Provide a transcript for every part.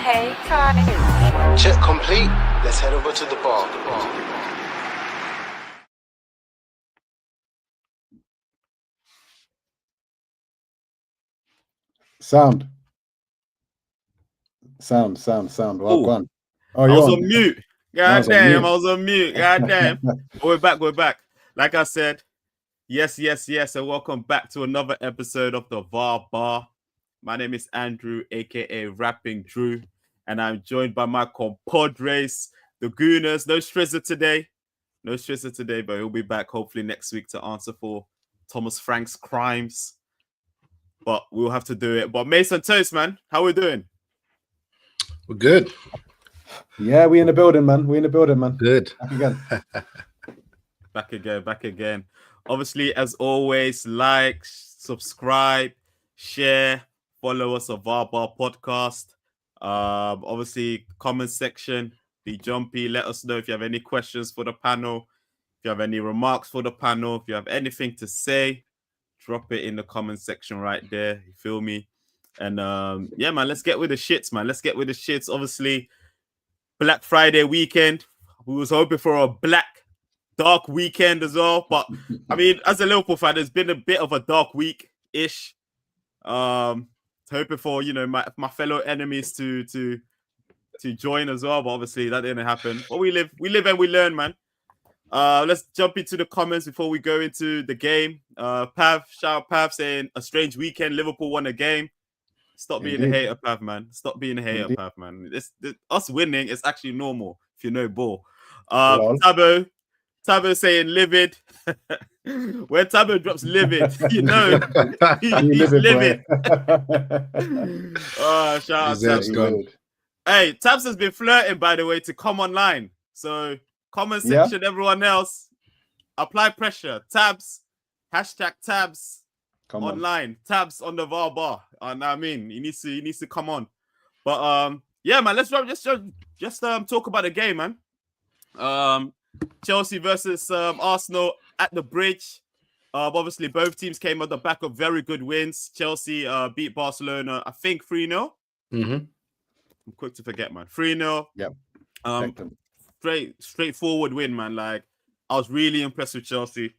Hey, Kai. Check complete. Let's head over to the bar. Sound. Well Ooh. gone. Oh, I you're was on. on mute. God damn, I was on mute. God damn. We're back. Like I said, yes, and welcome back to another episode of the VAR Bar. My name is Andrew, aka Rapping Drew, and I'm joined by my compadres, the Gooners. No Strizzer today, but he'll be back hopefully next week to answer for Thomas Frank's crimes. But we'll have to do it. But Mace Toast, man, how we doing? We're good. Yeah, we in the building, man. Good. Back again. Back again. Obviously, as always, like, subscribe, share, follow us on VAR Bar Podcast. Obviously, comment section, be jumpy. Let us know if you have any questions for the panel, if you have any remarks for the panel, if you have anything to say, drop it in the comment section right there. You feel me? And yeah, man, let's get with the shits, man. Obviously, Black Friday weekend. We was hoping for a dark weekend as well. But I mean, as a Liverpool fan, it's been a bit of a dark week-ish. Hoping for, you know, my fellow enemies to join as well, but obviously that didn't happen. But we live and we learn, man. Let's jump into the comments before we go into the game. Pav, shout out Pav saying a strange weekend. Liverpool won a game. Stop being a hater, Pav, man. Stop being a hater, Pav, man. Us winning is actually normal if you know ball. Tabo saying livid. When Tabo drops livid, you know he's livid. Shout out Tabs. Hey, Tabs has been flirting, by the way, to come online. So comment section, everyone else, apply pressure. Tabs, hashtag Tabs. Come online, Tabs on the VAR Bar. I mean, he needs to come on. But yeah, man, let's just talk about the game, man. Chelsea versus Arsenal at the Bridge. Obviously, both teams came on the back of very good wins. Chelsea beat Barcelona, I think 3-0. Mm-hmm. I'm quick to forget, man. 3-0. Yep. Straightforward win, man. Like, I was really impressed with Chelsea.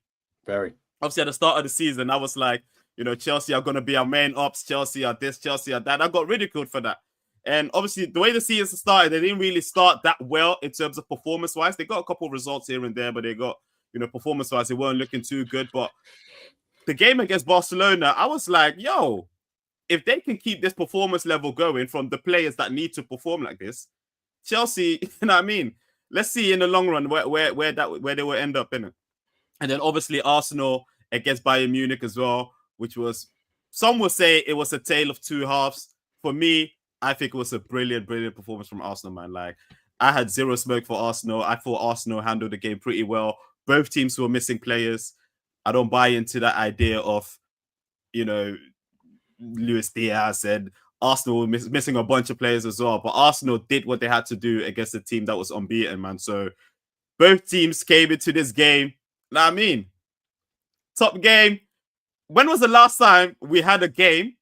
Very. Obviously, at the start of the season, I was like, you know, Chelsea are going to be our main ops. Chelsea are this, Chelsea are that. I got ridiculed for that. And obviously, the way the season started, they didn't really start that well in terms of performance-wise. They got a couple of results here and there, but they got, you know, performance-wise, they weren't looking too good. But the game against Barcelona, I was like, yo, if they can keep this performance level going from the players that need to perform like this, Chelsea, you know what I mean? Let's see in the long run where they will end up in it. And then obviously Arsenal against Bayern Munich as well, which was, some will say it was a tale of two halves. For me, I think it was a brilliant performance from Arsenal, man. Like, I had zero smoke for Arsenal. I thought Arsenal handled the game pretty well. Both teams were missing players. I don't buy into that idea of, you know, Luis Diaz and Arsenal were missing a bunch of players as well. But Arsenal did what they had to do against a team that was unbeaten, man. So both teams came into this game. Know what I mean? Top game. When was the last time we had a game?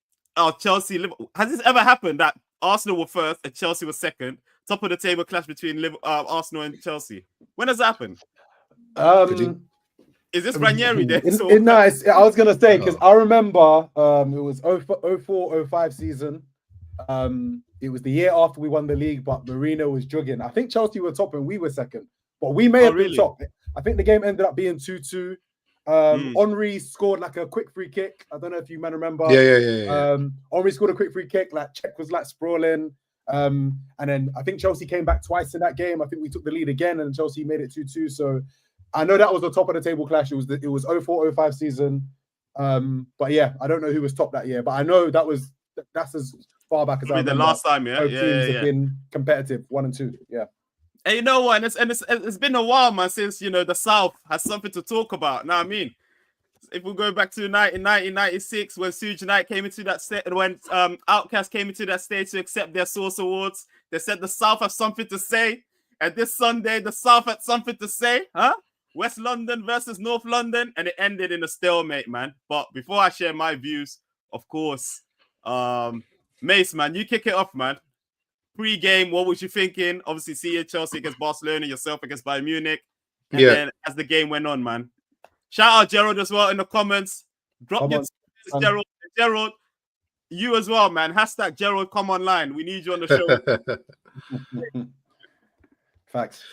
Chelsea. Has this ever happened that Arsenal were first and Chelsea was second? Top of the table clash between Arsenal and Chelsea. When has that happened? Is this Ranieri there? I was gonna say, because I remember it was 04-05 season. It was the year after we won the league, but Mourinho was jugging. I think Chelsea were top and we were second, but we may have been top. I think the game ended up being 2-2. Henry scored like a quick free kick. I don't know if you man remember. Yeah. Henry scored a quick free kick. Like, Czech was like sprawling. And then I think Chelsea came back twice in that game. I think we took the lead again, and Chelsea made it 2-2. So I know that was the top of the table clash. It was 04-05 season. But yeah, I don't know who was top that year, but I know that's as far back as I remember. The last time, both teams have been competitive, 1 and 2. Yeah. And you know what? It's been a while, man, since, you know, the South has something to talk about. Now, I mean, if we go back to 1996, when Suge Knight came into that set, when Outkast came into that stage to accept their Source Awards, they said the South has something to say. And this Sunday, the South had something to say, huh? West London versus North London, and it ended in a stalemate, man. But before I share my views, of course, Mace, man, you kick it off, man. pre-game, what was you thinking? Obviously, seeing Chelsea against Barcelona, yourself against Bayern Munich, and Yeah. then as the game went on, man. Shout out Gerald as well in the comments. Drop Come your on. Gerald. Gerald, you as well, man. Hashtag Gerald, come online. We need you on the show. Facts.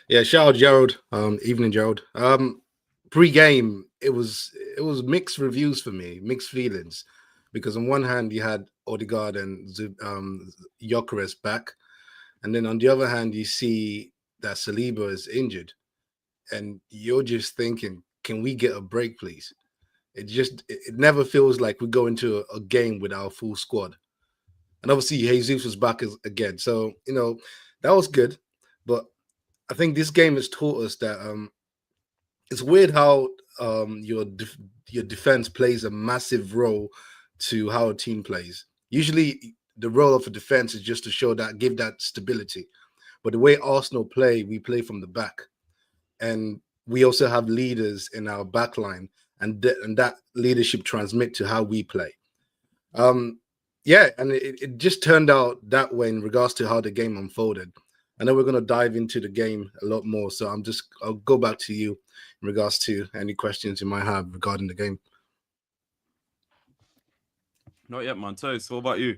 Yeah, shout out Gerald. Evening, Gerald. Pre-game, it was mixed reviews for me, mixed feelings, because on one hand you had Odegaard and Gyökeres back, and then on the other hand you see that Saliba is injured, and you're just thinking, can we get a break, please? It never feels like we go into a game with our full squad, and obviously Jesus was back again, so that was good, but I think this game has taught us that it's weird how your defense plays a massive role to how a team plays. Usually, the role of a defense is just to give that stability. But the way Arsenal play, we play from the back, and we also have leaders in our back line, and that leadership transmit to how we play. Yeah, and it just turned out that way in regards to how the game unfolded. I know we're going to dive into the game a lot more, so I'll go back to you in regards to any questions you might have regarding the game. Not yet, man. Toast, what about you?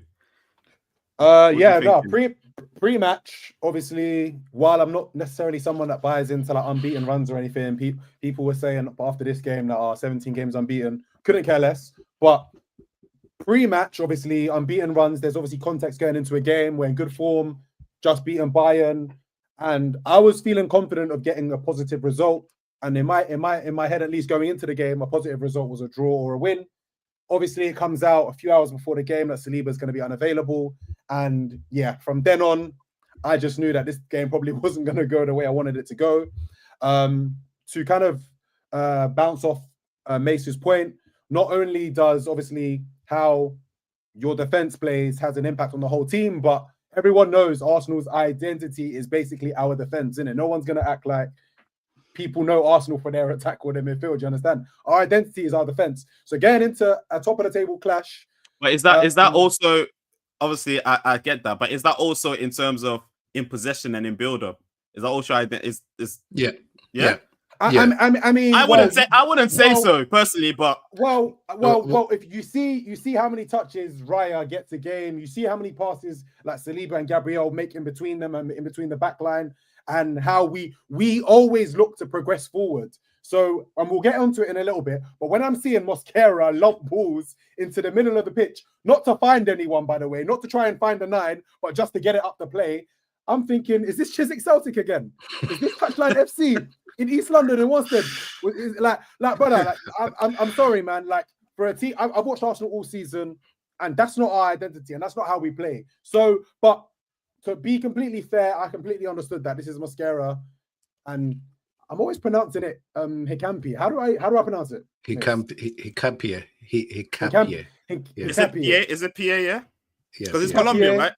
Pre-match, obviously, while I'm not necessarily someone that buys into like unbeaten runs or anything, people were saying after this game that 17 games unbeaten, couldn't care less. But pre-match, obviously, unbeaten runs, there's obviously context going into a game. We're in good form, just beaten Bayern, and I was feeling confident of getting a positive result. And in my head, at least going into the game, a positive result was a draw or a win. Obviously, it comes out a few hours before the game that Saliba is going to be unavailable. And yeah, from then on, I just knew that this game probably wasn't going to go the way I wanted it to go. To kind of bounce off Mace's point, not only does obviously how your defense plays has an impact on the whole team, but everyone knows Arsenal's identity is basically our defense, isn't it? No one's going to act like people know Arsenal for their attack or their midfield. You understand? Our identity is our defense. So getting into a top of the table clash. But is that also, obviously I get that, but is that also in terms of in possession and in build up? Is that also Yeah. I mean, I wouldn't say so personally, but if you see how many touches Raya gets a game, you see how many passes like Saliba and Gabriel make in between them and in between the back line, and how we always look to progress forward. So, and we'll get onto it in a little bit, but when I'm seeing Mosquera lump balls into the middle of the pitch, not to find anyone, by the way, not to try and find a 9, but just to get it up the play, I'm thinking, is this Chiswick Celtic again? Is this Touchline FC in East London and Wanstead? Brother, I'm sorry, man. Like, for a team, I've watched Arsenal all season, and that's not our identity, and that's not how we play. So, but to be completely fair, I completely understood that this is Mosquera, and I'm always pronouncing it Hicampia. How do I pronounce it? Hicampia. Is it PA? Yeah. Because it's Hicampia. Colombian, right?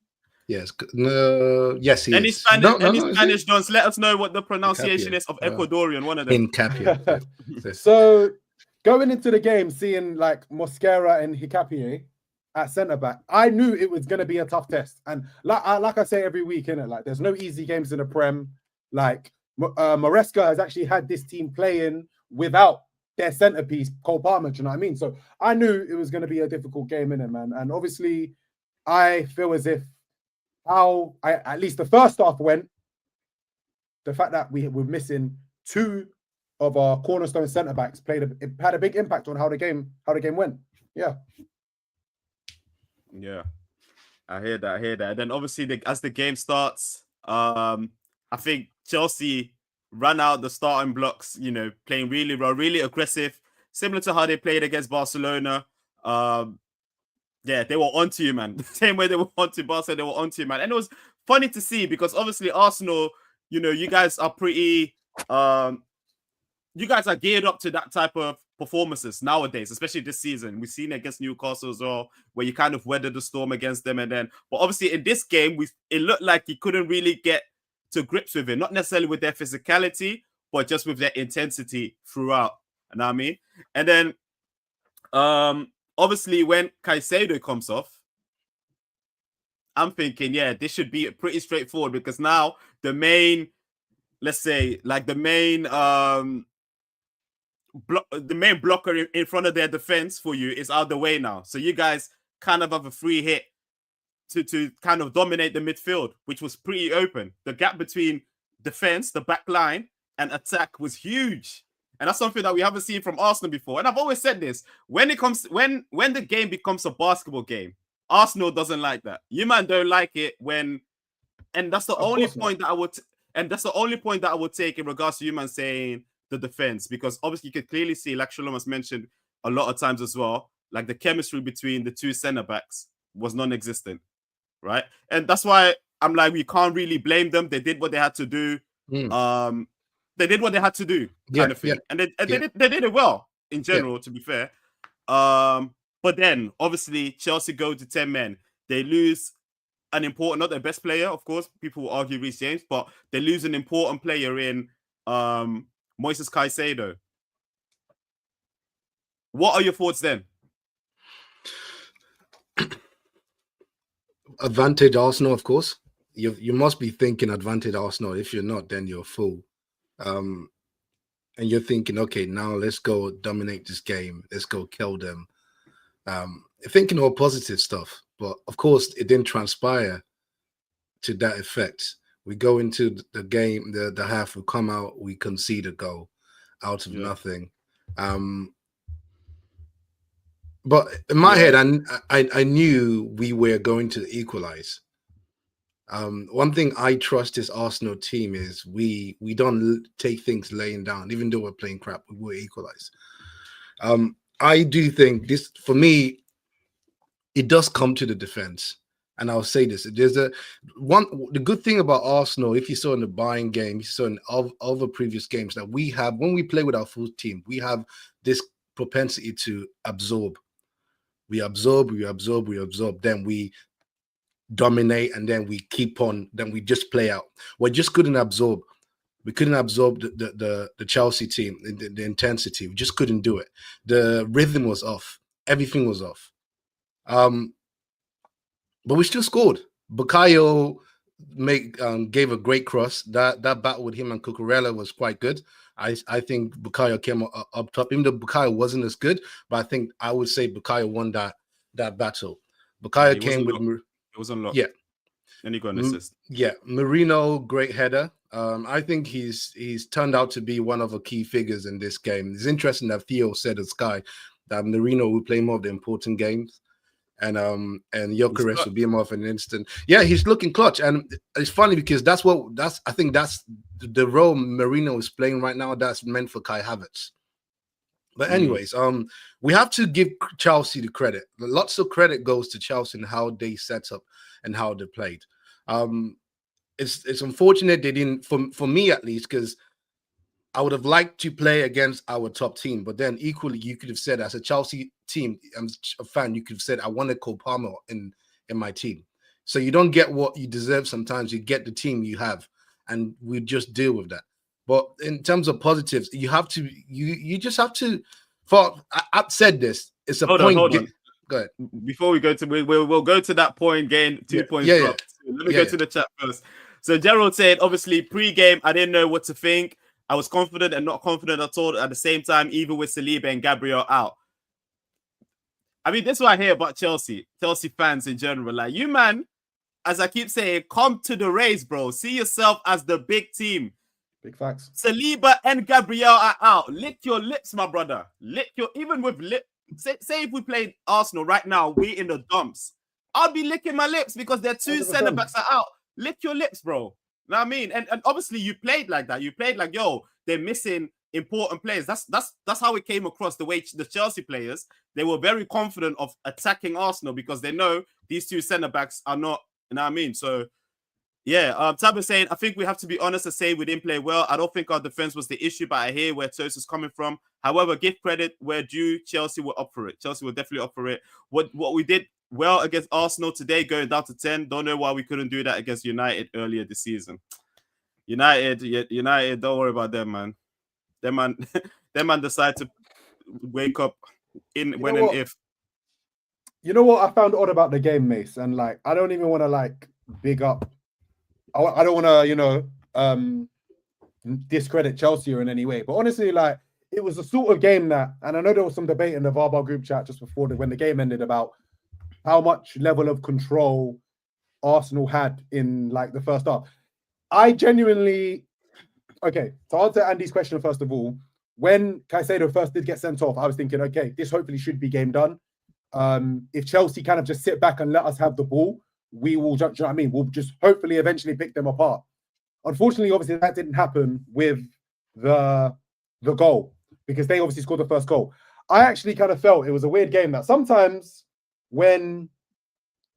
Yes. No. Yes, he any is. Spanish dons, let us know what the pronunciation is of Ecuadorian. One of them. Hicampia. So going into the game, seeing like Mosquera and Hicampia at centre back, I knew it was going to be a tough test. And like I say every week, innit? Like, there's no easy games in the Prem. Like Maresca has actually had this team playing without their centerpiece, Cole Palmer. Do you know what I mean? So I knew it was going to be a difficult game, innit, man? And obviously, I feel as if at least the first half went, the fact that we were missing 2 of our cornerstone centre backs had a big impact on how the game went. Yeah. Yeah, I hear that. And then obviously, as the game starts, I think Chelsea ran out the starting blocks. Playing really well, really aggressive, similar to how they played against Barcelona. Yeah, they were onto you, man. The same way they were onto Barca, they were onto you, man. And it was funny to see because obviously Arsenal, you guys are pretty, you guys are geared up to that type of performances nowadays, especially this season. We've seen it against Newcastle as well, where you kind of weathered the storm against them. And then, but obviously in this game, it looked like you couldn't really get to grips with it, not necessarily with their physicality, but just with their intensity throughout. You know what I mean? And then, obviously, when Caicedo comes off, I'm thinking, yeah, this should be pretty straightforward because now the main, let's say, like the main blocker in front of their defense for you is out of the way now. So you guys kind of have a free hit to kind of dominate the midfield, which was pretty open. The gap between defense, the back line, and attack was huge. And that's something that we haven't seen from Arsenal before. And I've always said this: when the game becomes a basketball game, Arsenal doesn't like that. You man don't like it when, and that's the only point that I would, and that's the only point that I would take in regards to you man saying the defense, because obviously you could clearly see, like Shalom has mentioned a lot of times as well, like the chemistry between the two centre backs was non-existent, right? And that's why I'm like, we can't really blame them. They did what they had to do. They did what they had to do, kind of thing, and they did it well in general. To be fair, but then obviously Chelsea go to 10 men. They lose an important, not their best player, of course. People will argue Reece James, but they lose an important player in Moises Caicedo. What are your thoughts then? Advantage Arsenal, of course. You must be thinking advantage Arsenal. If you're not, then you're a fool. And you're thinking, okay, now let's go dominate this game. Let's go kill them. Thinking all positive stuff. But of course, it didn't transpire to that effect. We go into the game, the half, we come out, we concede a goal out of nothing. But in my head, I knew we were going to equalize. One thing I trust this Arsenal team is we don't take things laying down. Even though we're playing crap, we will equalize. I do think this, for me, it does come to the defense. And I'll say this: the good thing about Arsenal, if you saw in the Bayern game, you saw in other previous games, that we have, when we play with our full team, we have this propensity to absorb. We absorb, then we dominate, and then we keep on, then we just play out. We just couldn't absorb. We couldn't absorb the Chelsea team, the intensity. We just couldn't do it. The rhythm was off. Everything was off. But we still scored. Bukayo gave a great cross. That battle with him and Cucurella was quite good. I think Bukayo came up top, even though Bukayo wasn't as good. But I think I would say Bukayo won that battle. Bukayo came with it was unlocked. Yeah, and he got an assist. Yeah, Merino, great header. I think he's turned out to be one of the key figures in this game. It's interesting that Theo said at Sky that Merino will play more of the important games, and Gyökeres will be more of an instant. Yeah, he's looking clutch, and it's funny because I think that's the role Merino is playing right now. That's meant for Kai Havertz. But anyways, we have to give Chelsea the credit. Lots of credit goes to Chelsea and how they set up and how they played. It's unfortunate they didn't, for me at least, because I would have liked to play against our top team. But then equally, you could have said, as a Chelsea team, I'm a fan, you could have said, I wanted Cole Palmer in my team. So you don't get what you deserve sometimes. You get the team you have, and we just deal with that. But in terms of positives, you have to, you just have to. I've said this. It's a point. Hold on. Go ahead. Before we go to, we'll go to that point. Gain 2 points. Yeah. Let me go to the chat first. So Gerald said, obviously pre-game, I didn't know what to think. I was confident and not confident at all at the same time, even with Saliba and Gabriel out. I mean, this is what I hear about Chelsea fans in general. Like, you man, as I keep saying, come to the race, bro. See yourself as the big team. Big facts. Saliba and Gabriel are out. Lick your lips, my brother. Even with lip. Say if we played Arsenal right now, we in the dumps. I'll be licking my lips because their two centre backs are out. Lick your lips, bro. You know what I mean? And obviously you played like that. You played like, yo, they're missing important players. That's how it came across. The way the Chelsea players, they were very confident of attacking Arsenal because they know these two centre backs are not, you know what I mean? So yeah, Tab is saying, I think we have to be honest and say we didn't play well. I don't think our defense was the issue, but I hear where Toast is coming from. However, give credit where due. Chelsea were up for it. Chelsea were definitely up for it. What we did well against Arsenal today, going down to 10. Don't know why we couldn't do that against United earlier this season. United, don't worry about them, man. Them man decide to wake up in when and if. You know what I found odd about the game, Mace, and like I don't even want to like big up. I don't want to discredit Chelsea or in any way, but honestly, like it was a sort of game that, and I know there was some debate in the VARBAR group chat just before when the game ended about how much level of control Arsenal had in like the first half. I genuinely, okay, to answer Andy's question first of all, when Caicedo first did get sent off, I was thinking, okay, this hopefully should be game done. If Chelsea kind of just sit back and let us have the ball, we will, you know what I mean? We'll just hopefully eventually pick them apart. Unfortunately, obviously, that didn't happen with the goal because they obviously scored the first goal. I actually kind of felt it was a weird game that sometimes when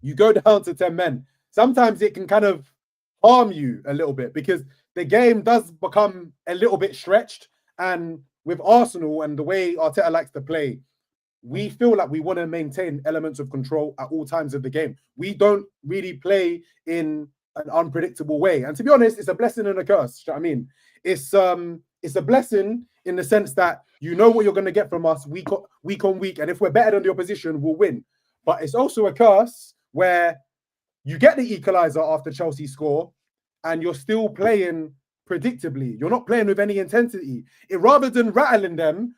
you go down to 10 men, sometimes it can kind of harm you a little bit because the game does become a little bit stretched. And with Arsenal and the way Arteta likes to play, we feel like we want to maintain elements of control at all times of the game. We don't really play in an unpredictable way. And to be honest, it's a blessing and a curse. You know what I mean? It's a blessing in the sense that you know what you're going to get from us week on week. And if we're better than the opposition, we'll win. But it's also a curse where you get the equalizer after Chelsea score and you're still playing predictably. You're not playing with any intensity. Rather than rattling them,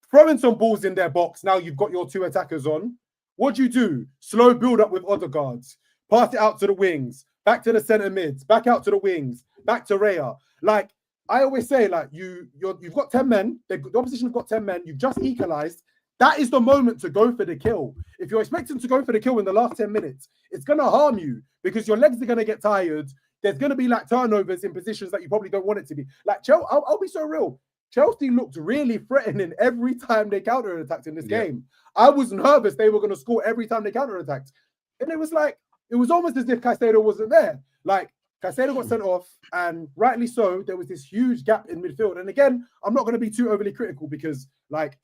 throwing some balls in their box, now you've got your two attackers on. What do? Slow build up with Odegaards. Pass it out to the wings. Back to the centre mids. Back out to the wings. Back to Raya. Like, I always say, like, you've got 10 men. The opposition have got 10 men. You've just equalised. That is the moment to go for the kill. If you're expecting to go for the kill in the last 10 minutes, it's going to harm you because your legs are going to get tired. There's going to be, like, turnovers in positions that you probably don't want it to be. Like, I'll be so real. Chelsea looked really threatening every time they counter-attacked in this game. I was nervous they were going to score every time they counter-attacked. And it was like, it was almost as if Caicedo wasn't there. Like, Caicedo got sent off, and rightly so, there was this huge gap in midfield. And again, I'm not going to be too overly critical because, like,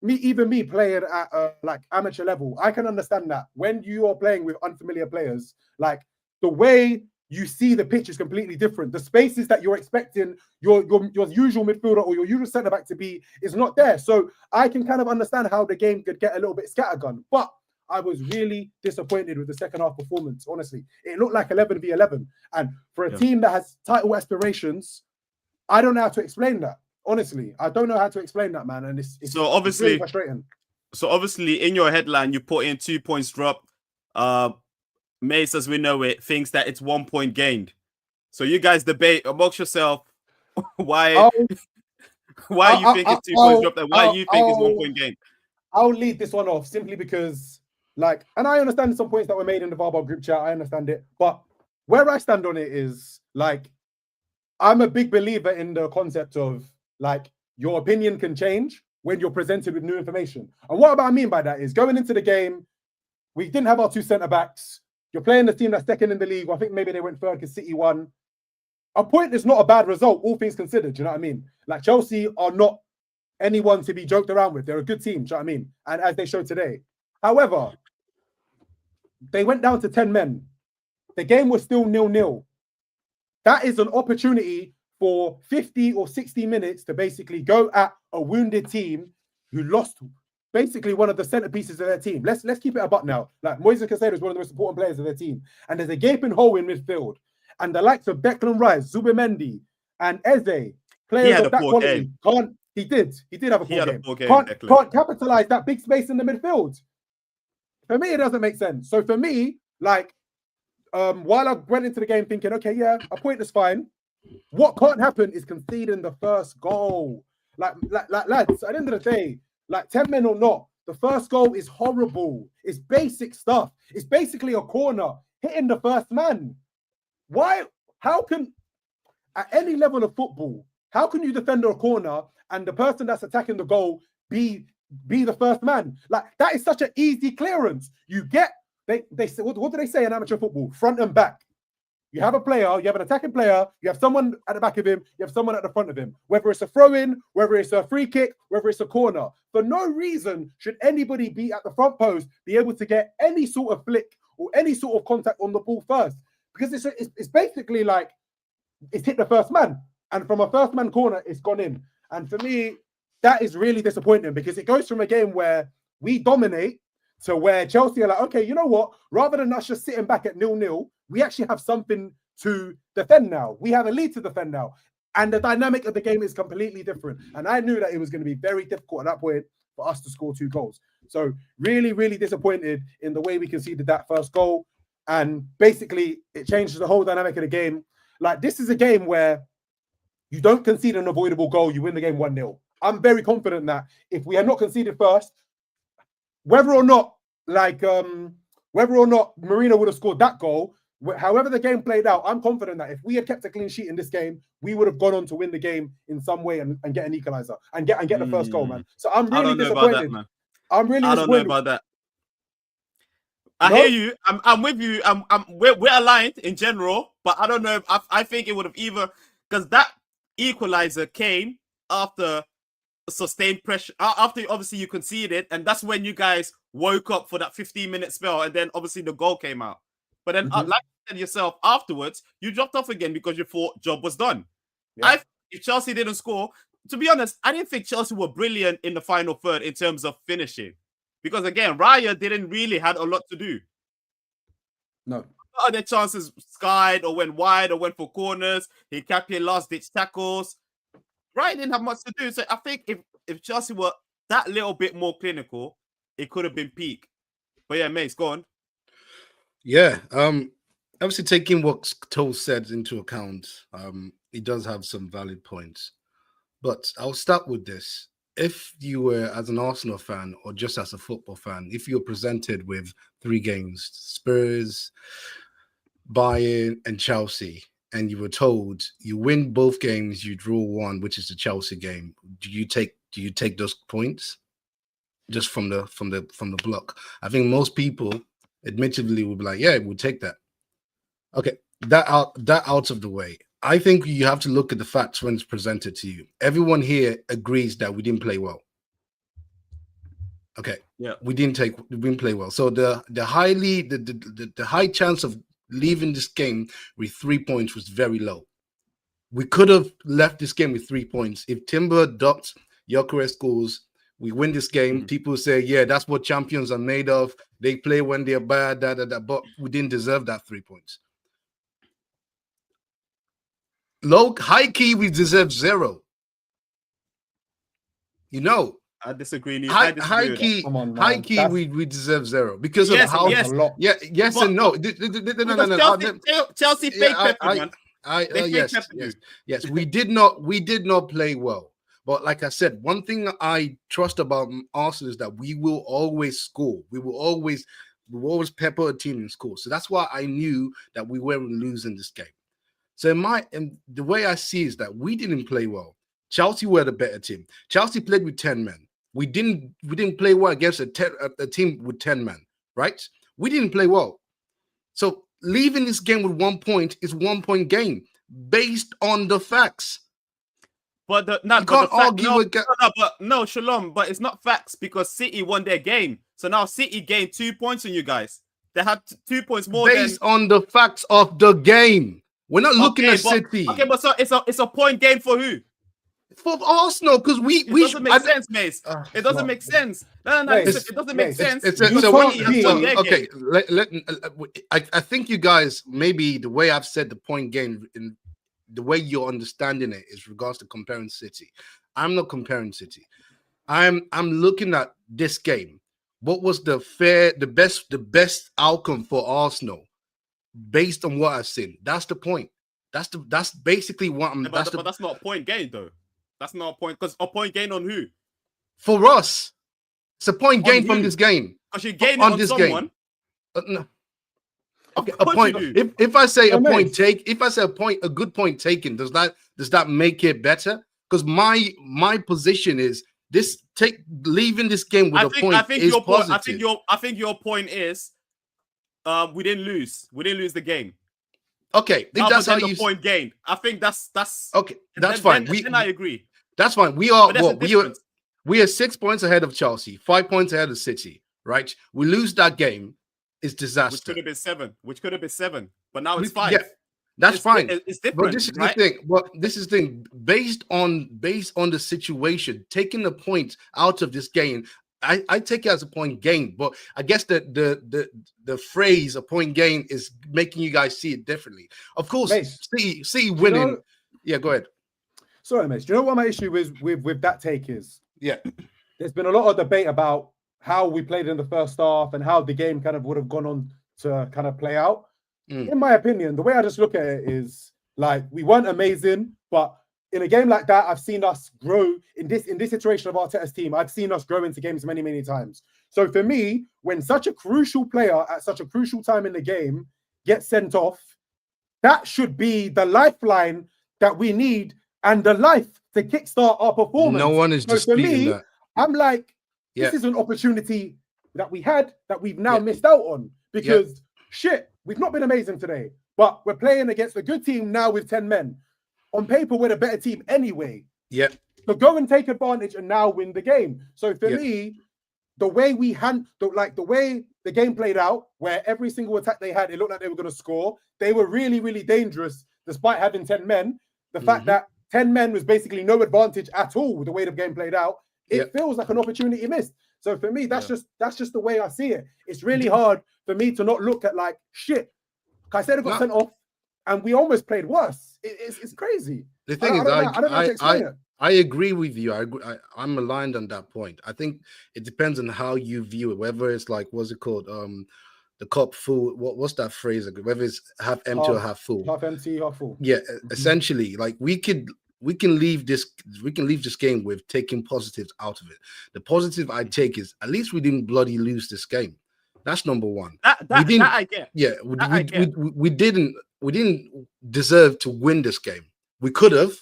me playing at like amateur level, I can understand that when you are playing with unfamiliar players, like the way you see the pitch is completely different. The spaces that you're expecting your usual midfielder or your usual centre back to be is not there. So I can kind of understand how the game could get a little bit scattergun. But I was really disappointed with the second half performance. Honestly, it looked like 11v11, and for a team that has title aspirations, I don't know how to explain that. Honestly, I don't know how to explain that, man. And it's so obviously it's really frustrating. So obviously, in your headline, you put in 2 points drop. Mace, as we know it, thinks that it's 1 point gained. So you guys debate amongst yourself why you think it's 2 points dropped and why you think it's 1 point gained. I'll lead this one off simply because, like, and I understand some points that were made in the VARBAR group chat. I understand it, but where I stand on it is like, I'm a big believer in the concept of like your opinion can change when you're presented with new information. And what I mean by that is going into the game, we didn't have our two centre backs. You're playing the team that's second in the league. I think maybe they went third because City won. A point is not a bad result, all things considered. You know what I mean? Like Chelsea are not anyone to be joked around with. They're a good team. Do you know what I mean? And as they showed today. However, they went down to 10 men. The game was still 0-0. That is an opportunity for 50 or 60 minutes to basically go at a wounded team who lost basically one of the centerpieces of their team. Let's keep it a buck now. Like Moise Caicedo is one of the most important players of their team. And there's a gaping hole in midfield. And the likes of Declan Rice, Zubimendi, and Eze, players of that quality, he did have a poor game. Can't capitalize that big space in the midfield. For me, it doesn't make sense. So for me, like, while I went into the game thinking, okay, yeah, a point is fine. What can't happen is conceding the first goal. Like lads, at the end of the day, like 10 men or not, the first goal is horrible. It's basic stuff. It's basically a corner hitting the first man. Why? How can, at any level of football, how can you defend a corner and the person that's attacking the goal be the first man? Like, that is such an easy clearance. You get, they say, what do they say in amateur football? Front and back. You have a player, you have an attacking player, you have someone at the back of him, you have someone at the front of him. Whether it's a throw-in, whether it's a free kick, whether it's a corner. For no reason should anybody be at the front post, be able to get any sort of flick or any sort of contact on the ball first. Because it's basically like, it's hit the first man. And from a first man corner, it's gone in. And for me, that is really disappointing because it goes from a game where we dominate to where Chelsea are like, okay, you know what? Rather than us just sitting back at 0-0, we actually have something to defend now. We have a lead to defend now. And the dynamic of the game is completely different. And I knew that it was going to be very difficult at that point for us to score 2 goals. So really, really disappointed in the way we conceded that first goal. And basically, it changes the whole dynamic of the game. Like, this is a game where you don't concede an avoidable goal, you win the game 1-0. I'm very confident that if we had not conceded first, whether or not Marino would have scored that goal, however the game played out, I'm confident that if we had kept a clean sheet in this game, we would have gone on to win the game in some way and get an equalizer and get the first goal, man. So I'm really disappointed. I don't know about that. I hear you. I'm with you. We're aligned in general, but I don't know. I think it would have either, because that equalizer came after sustained pressure. After obviously you conceded, and that's when you guys woke up for that 15-minute spell, and then obviously the goal came out. But then, like you said yourself, afterwards you dropped off again because you thought job was done. Yeah. If Chelsea didn't score, to be honest, I didn't think Chelsea were brilliant in the final third in terms of finishing. Because again, Raya didn't really had a lot to do. No. Other chances skied or went wide or went for corners. He kept his last-ditch tackles. Raya didn't have much to do. So I think if Chelsea were that little bit more clinical, it could have been peak. But yeah, Mace, go on. Yeah. Obviously taking what Toast said into account, he does have some valid points. But I'll start with this. If you were, as an Arsenal fan or just as a football fan, if you're presented with 3 games, Spurs, Bayern, and Chelsea, and you were told you win both games, you draw 1, which is the Chelsea game, do you take those points just from the block? I think most people, admittedly, would be like, yeah, we'll take that. Okay, that out of the way. I think you have to look at the facts when it's presented to you. Everyone here agrees that we didn't play well. Okay. Yeah. We didn't play well. So the high chance of leaving this game with 3 points was very low. We could have left this game with 3 points. If Timber ducked, Gyökeres scores, we win this game. People say, yeah, that's what champions are made of. They play when they're bad, but we didn't deserve that 3 points. High key, we deserve 0. You know, I disagree. High key, we deserve 0 because of how. Yes, but, and no. Chelsea fake pepper, man. Yes. We did not play well. But like I said, one thing I trust about Arsenal is that we will always score. We will always pepper a team and score. So that's why I knew that we weren't losing this game. So the way I see is that we didn't play well. Chelsea were the better team. Chelsea played with 10 men. We didn't play well against a team with 10 men, right? We didn't play well. So leaving this game with 1 point is 1 point game based on the facts. But Shalom, but it's not facts because City won their game. So now City gained 2 points on you guys. They had 2 points more based on the facts of the game. We're not looking at City. Okay, but so it's a point game for who? For Arsenal, because it doesn't make sense, Mace. It doesn't make sense. No. It doesn't make sense. I think you guys, maybe the way I've said the point game, in the way you're understanding it is regards to comparing City. I'm not comparing City. I'm looking at this game. What was the best outcome for Arsenal? Based on what I've seen, that's the point. That's basically what I'm. But that's not a point gain, though. That's not a point, because a point gain on who? For us, it's a point gain from this game. Because you gain on this someone. No. Okay, a point. If I say a point take, if I say a good point taken, does that make it better? Because my position is leaving this game with a point is positive. I think your point is. We didn't lose. We didn't lose the game. Okay, that's how you point gained. I think that's okay. That's fine. Then I agree. That's fine. We are 6 points ahead of Chelsea, 5 points ahead of City. Right? We lose that game, it's disaster. Which could have been 7. But now it's 5. Yeah, that's fine. It's different. But this is right? the thing. Well, this is the thing. Based on the situation, taking the points out of this game, I take it as a point gain, but I guess the phrase a point gain is making you guys see it differently. Of course, Mace, see winning. You know, yeah, go ahead. sorry, Mace. Do you know what my issue is with that take is? Yeah. There's been a lot of debate about how we played in the first half and how the game kind of would have gone on to kind of play out. In my opinion, the way I just look at it is like we weren't amazing, but in a game like that, I've seen us grow in this iteration of Arteta's team. I've seen us grow into games many, many times. So for me, when such a crucial player at such a crucial time in the game gets sent off, that should be the lifeline that we need and the life to kickstart our performance. No one is disputing that. I'm like, this is an opportunity that we had that we've now missed out on because shit, we've not been amazing today, but we're playing against a good team now with 10 men. On paper, we're a better team anyway. Yeah. So go and take advantage and now win the game. So for me, the way the way the game played out, where every single attack they had, it looked like they were going to score. They were really, really dangerous despite having 10 men. The fact that 10 men was basically no advantage at all with the way the game played out. It feels like an opportunity missed. So for me, that's just the way I see it. It's really hard for me to not look at like shit. Caicedo got sent off, and we almost played worse. It's crazy. The thing is, I don't know how to explain it. I agree with you. I'm aligned on that point. I think it depends on how you view it. Whether it's like, what's it called? The cup full. What's that phrase? Whether it's half empty or half full. Half empty, half full. Yeah, essentially, like we can leave this game with taking positives out of it. The positive I take is at least we didn't bloody lose this game. That's number one. That I get. Yeah, we didn't deserve to win this game. We could have,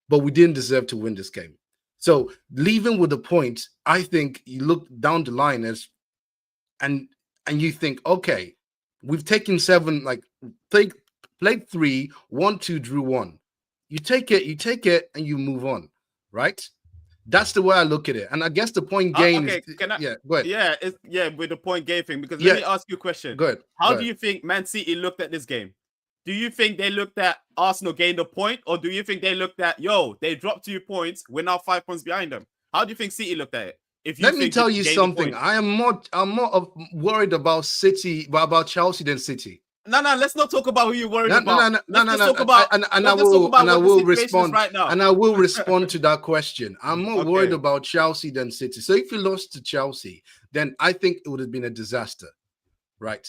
but we didn't deserve to win this game. So leaving with the point, I think you look down the line and you think, okay, we've taken 7, like played 3, 1-2, drew 1. You take it, and you move on, right? That's the way I look at it. And I guess the point gain is, go ahead. With the point gain thing, because let me ask you a question. Go ahead. How do you think Man City looked at this game? Do you think they looked at Arsenal gained a point, or do you think they looked at, they dropped 2 points, we're now 5 points behind them? How do you think City looked at it? Let me tell you something. I'm more worried about Chelsea than City. No, let's not talk about who you're worried about. I will respond right now. And I will respond to that question. I'm more worried about Chelsea than City. So if you lost to Chelsea, then I think it would have been a disaster, right?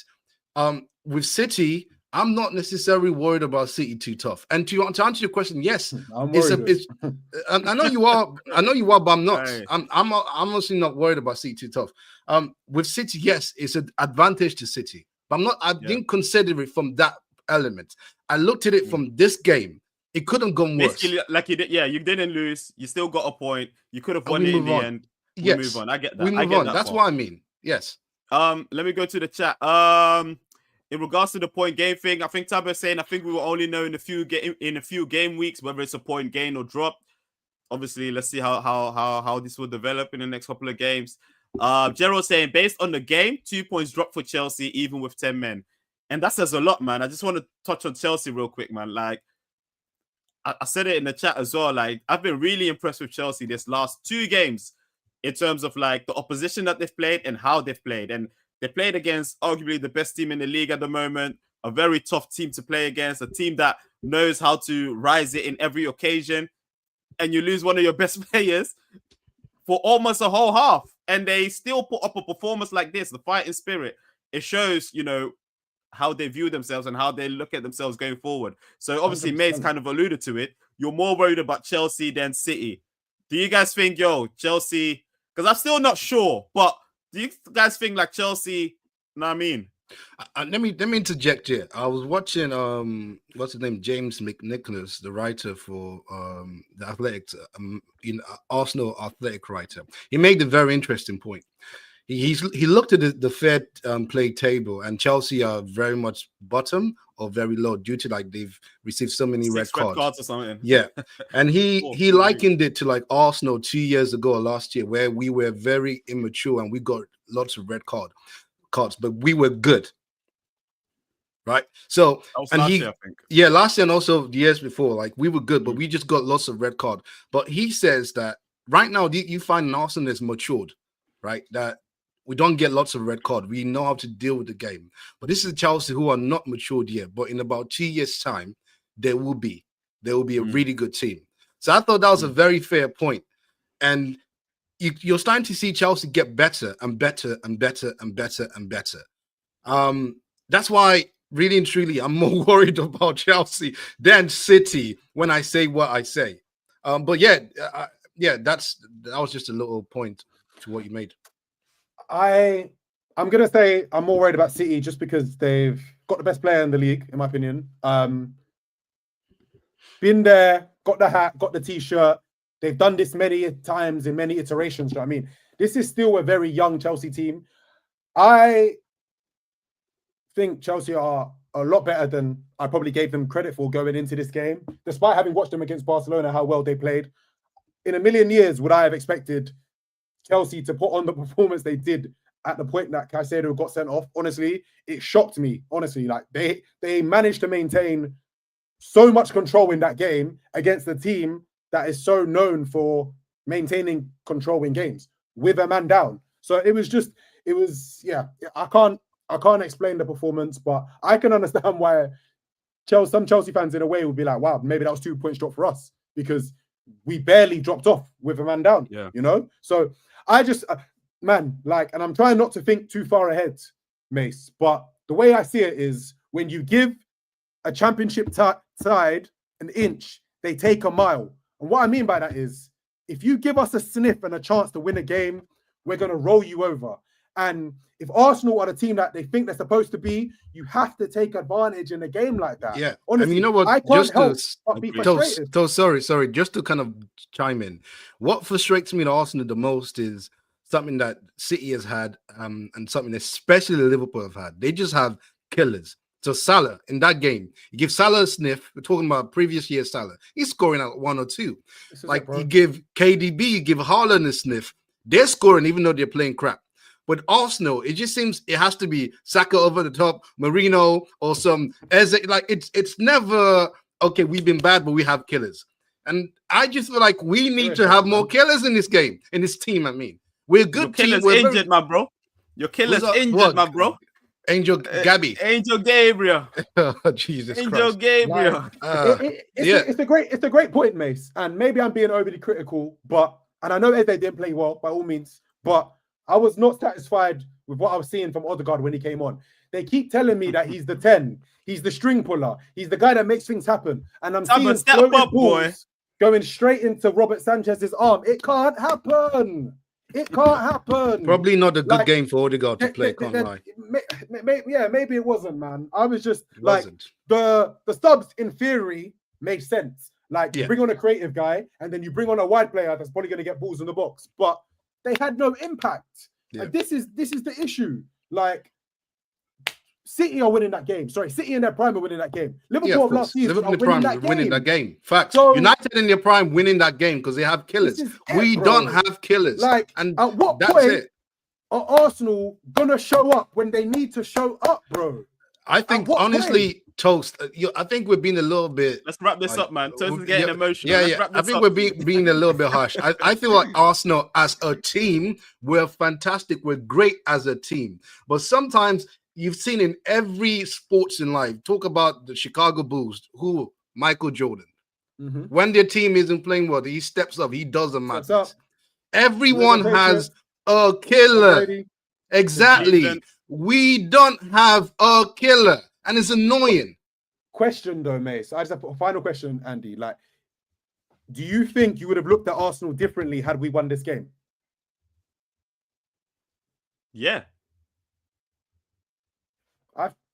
With City, I'm not necessarily worried about City too tough. And to answer your question, yes, I know you are. I know you are, but I'm not. Right. I'm honestly not worried about City too tough. With City, yes, it's an advantage to City. But I'm not. I didn't consider it from that element. I looked at it from this game. It couldn't have gone worse. Basically, like you did. Yeah, you didn't lose. You still got a point. You could have won it in the end. We move on. I get that. We move on. That's what I mean. Yes. Let me go to the chat. In regards to the point game thing, I think Tabo is saying I think we will only know in a few game weeks whether it's a point gain or drop. Obviously, let's see how this will develop in the next couple of games. Gerald saying based on the game, 2 points dropped for Chelsea even with 10 men, and that says a lot, man. I just want to touch on Chelsea real quick, man. Like I said it in the chat as well. Like I've been really impressed with Chelsea this last 2 games in terms of like the opposition that they've played and how they've played. And they played against arguably the best team in the league at the moment, a very tough team to play against, a team that knows how to rise it in every occasion. And you lose one of your best players for almost a whole half, and they still put up a performance like this, the fighting spirit. It shows, how they view themselves and how they look at themselves going forward. So obviously, 100%. Mace kind of alluded to it. You're more worried about Chelsea than City. Do you guys think, Chelsea, because I'm still not sure, but do you guys think like Chelsea? Know what I mean? Let me interject here. I was watching what's his name, James McNicholas, the writer for the Athletics, Arsenal Athletic writer. He made a very interesting point. He looked at the fair play table, and Chelsea are very much bottom or very low due to like they've received so many red cards or something. Yeah, and he likened it to like Arsenal 2 years ago or last year, where we were very immature and we got lots of red cards, but we were good, right? So last year, I think. Yeah, last year and also the years before, like we were good, but we just got lots of red card. But he says that right now you find Arsenal is matured. right? That we don't get lots of red card. We know how to deal with the game. But this is Chelsea who are not matured yet. But in about 2 years' time, there will be a really good team. So I thought that was a very fair point. And you're starting to see Chelsea get better and better and better and better and better. That's why, really and truly, I'm more worried about Chelsea than City when I say what I say. But that was just a little point to what you made. I'm gonna say I'm more worried about City just because they've got the best player in the league, in my opinion. Been there, got the hat, got the t-shirt. They've done this many times in many iterations. You know what I mean? This is still a very young Chelsea team. I think Chelsea are a lot better than I probably gave them credit for going into this game, despite having watched them against Barcelona, how well they played. In a million years, would I have expected Chelsea to put on the performance they did at the point that Caicedo got sent off? Honestly, it shocked me. Honestly, like they managed to maintain so much control in that game against a team that is so known for maintaining control in games with a man down. So it was I can't explain the performance, but I can understand why some Chelsea fans in a way would be like, wow, maybe that was 2 points dropped for us because we barely dropped off with a man down. Yeah. You know? So I just, and I'm trying not to think too far ahead, Mace, but the way I see it is when you give a championship side an inch, they take a mile. And what I mean by that is if you give us a sniff and a chance to win a game, we're going to roll you over. And if Arsenal are the team that they think they're supposed to be, you have to take advantage in a game like that. Yeah. Honestly, I mean, you know what? I can't help but be frustrated. Sorry. Just to kind of chime in. What frustrates me in Arsenal the most is something that City has had and something especially Liverpool have had. They just have killers. So Salah, in that game, you give Salah a sniff. We're talking about previous year Salah. He's scoring at 1 or 2. Like you give KDB, you give Haaland a sniff. They're scoring even though they're playing crap. But Arsenal, it just seems it has to be Saka over the top, Marino or some Eze. Like it's never okay. We've been bad, but we have killers, and I just feel like we need to have more killers in this game, in this team. I mean, we're a good team. Your killer's injured, my bro. Your killer's injured, my bro. Angel Gabby. Angel Gabriel. Oh, Jesus Angel Christ. Gabriel. It's a great point, Mace. And maybe I'm being overly critical, and I know Eze didn't play well by all means, but I was not satisfied with what I was seeing from Odegaard when he came on. They keep telling me that he's the 10, he's the string puller, he's the guy that makes things happen. And I'm seeing floated balls going straight into Robert Sanchez's arm. It can't happen. It can't happen. Probably not a good game for Odegaard to play, can't lie. Maybe it wasn't, man. I was just the subs in theory made sense. Like you bring on a creative guy and then you bring on a wide player that's probably going to get balls in the box, but they had no impact. Yeah. And this is the issue. Like City are winning that game. Sorry, City in their prime are winning that game. Liverpool last season are winning that game. Facts. So, United in their prime winning that game because they have killers. We don't have killers. Like, and at what point are Arsenal gonna show up when they need to show up, bro? I think honestly, Toast. I think we're being a little bit. Let's wrap this up, man. Toast is getting emotional. Yeah. I think we're being a little bit harsh. I feel like Arsenal as a team, we're fantastic. We're great as a team, but sometimes. You've seen in every sports in life, talk about the Chicago Bulls, Michael Jordan. Mm-hmm. When their team isn't playing well, he steps up, he does the madness. Everyone has a killer. Exactly. We don't have a killer, and it's annoying. Question though, Mace. I just have a final question, Andy. Like, do you think you would have looked at Arsenal differently had we won this game? Yeah.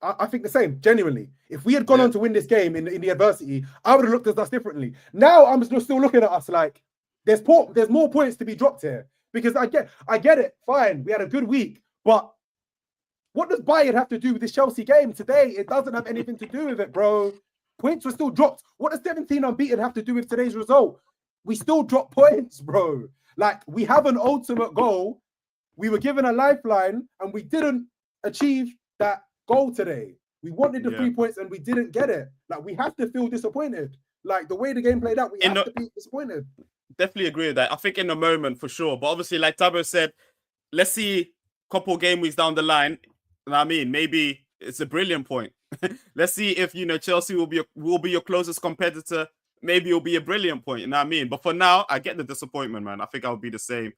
I think the same, genuinely. If we had gone on to win this game in the adversity, I would have looked at us differently. Now I'm still looking at us like there's more points to be dropped here because I get it. Fine, we had a good week, but what does Bayern have to do with this Chelsea game today? It doesn't have anything to do with it, bro. Points were still dropped. What does 17 unbeaten have to do with today's result? We still drop points, bro. Like we have an ultimate goal. We were given a lifeline and we didn't achieve that goal today. We wanted the 3 points and we didn't get it. Like we have to feel disappointed. Like the way the game played out, we have to be disappointed. Definitely agree with that. I think in the moment for sure, but obviously, like Tabo said, let's see, couple game weeks down the line. You know what I mean, maybe it's a brilliant point. Let's see if Chelsea will be your closest competitor. Maybe it'll be a brilliant point. You know what I mean? But for now, I get the disappointment, man. I think I'll be the same.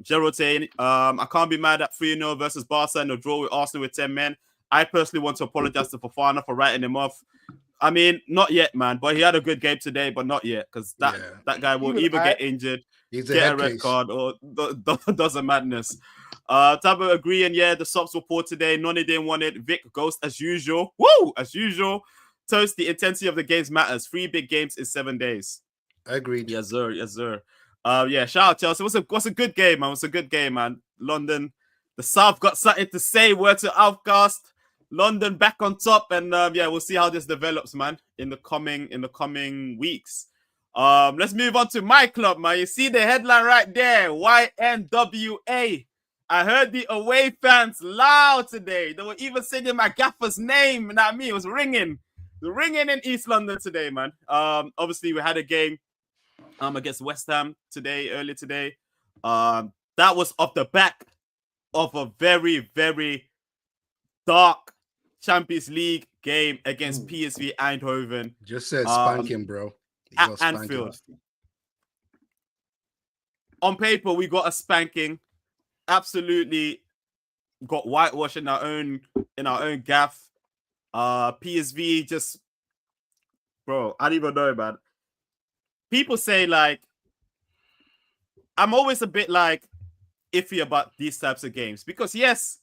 Gerald saying, I can't be mad at 3-0 versus Barca and a draw with Arsenal with 10 men. I personally want to apologize to Fofana for writing him off. I mean, not yet, man. But he had a good game today, but not yet, because that guy will either get injured, get a red card, or does a madness. Tabo agreeing, the subs were poor today. Noni didn't want it. Vic ghost as usual. Woo! As usual. Toast, the intensity of the games matters. 3 big games in 7 days. Agreed. Yes, sir. Yes, sir. Shout out Chelsea. It was a good game, man. It was a good game, man. London, the South got something to say. Word to Outcast. London back on top, and we'll see how this develops, man, in the coming weeks. Let's move on to my club, man. You see the headline right there, YNWA. I heard the away fans loud today. They were even singing my gaffer's name, and I mean, it was ringing in East London today, man. Obviously, we had a game against West Ham earlier today. That was off the back of a very, very dark Champions League game against PSV Eindhoven. Just said spanking, bro. At Anfield. On paper, we got a spanking. Absolutely got whitewashed in our own gaff. PSV just, bro, I don't even know, man. People say, like, I'm always a bit like iffy about these types of games because yes,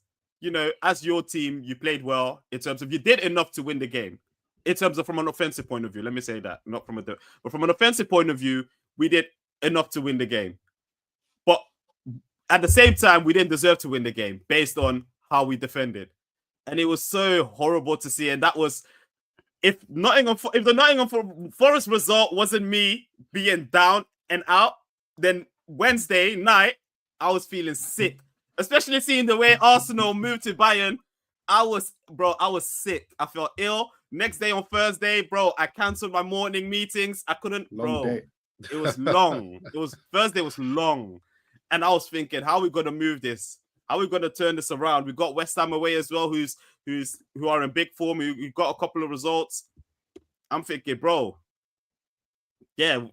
as your team, you played well in terms of you did enough to win the game. In terms of from an offensive point of view, let me say that, not from but from an offensive point of view, we did enough to win the game. But at the same time, we didn't deserve to win the game based on how we defended, and it was so horrible to see. And that was if the Nottingham Forest result wasn't me being down and out, then Wednesday night I was feeling sick. Especially seeing the way Arsenal moved to Bayern, I was sick. I felt ill. Next day on Thursday, bro, I canceled my morning meetings. I couldn't, bro. It was long. Thursday was long. And I was thinking, how are we going to move this? How are we going to turn this around? We got West Ham away as well, who are in big form. We got a couple of results. I'm thinking, bro, I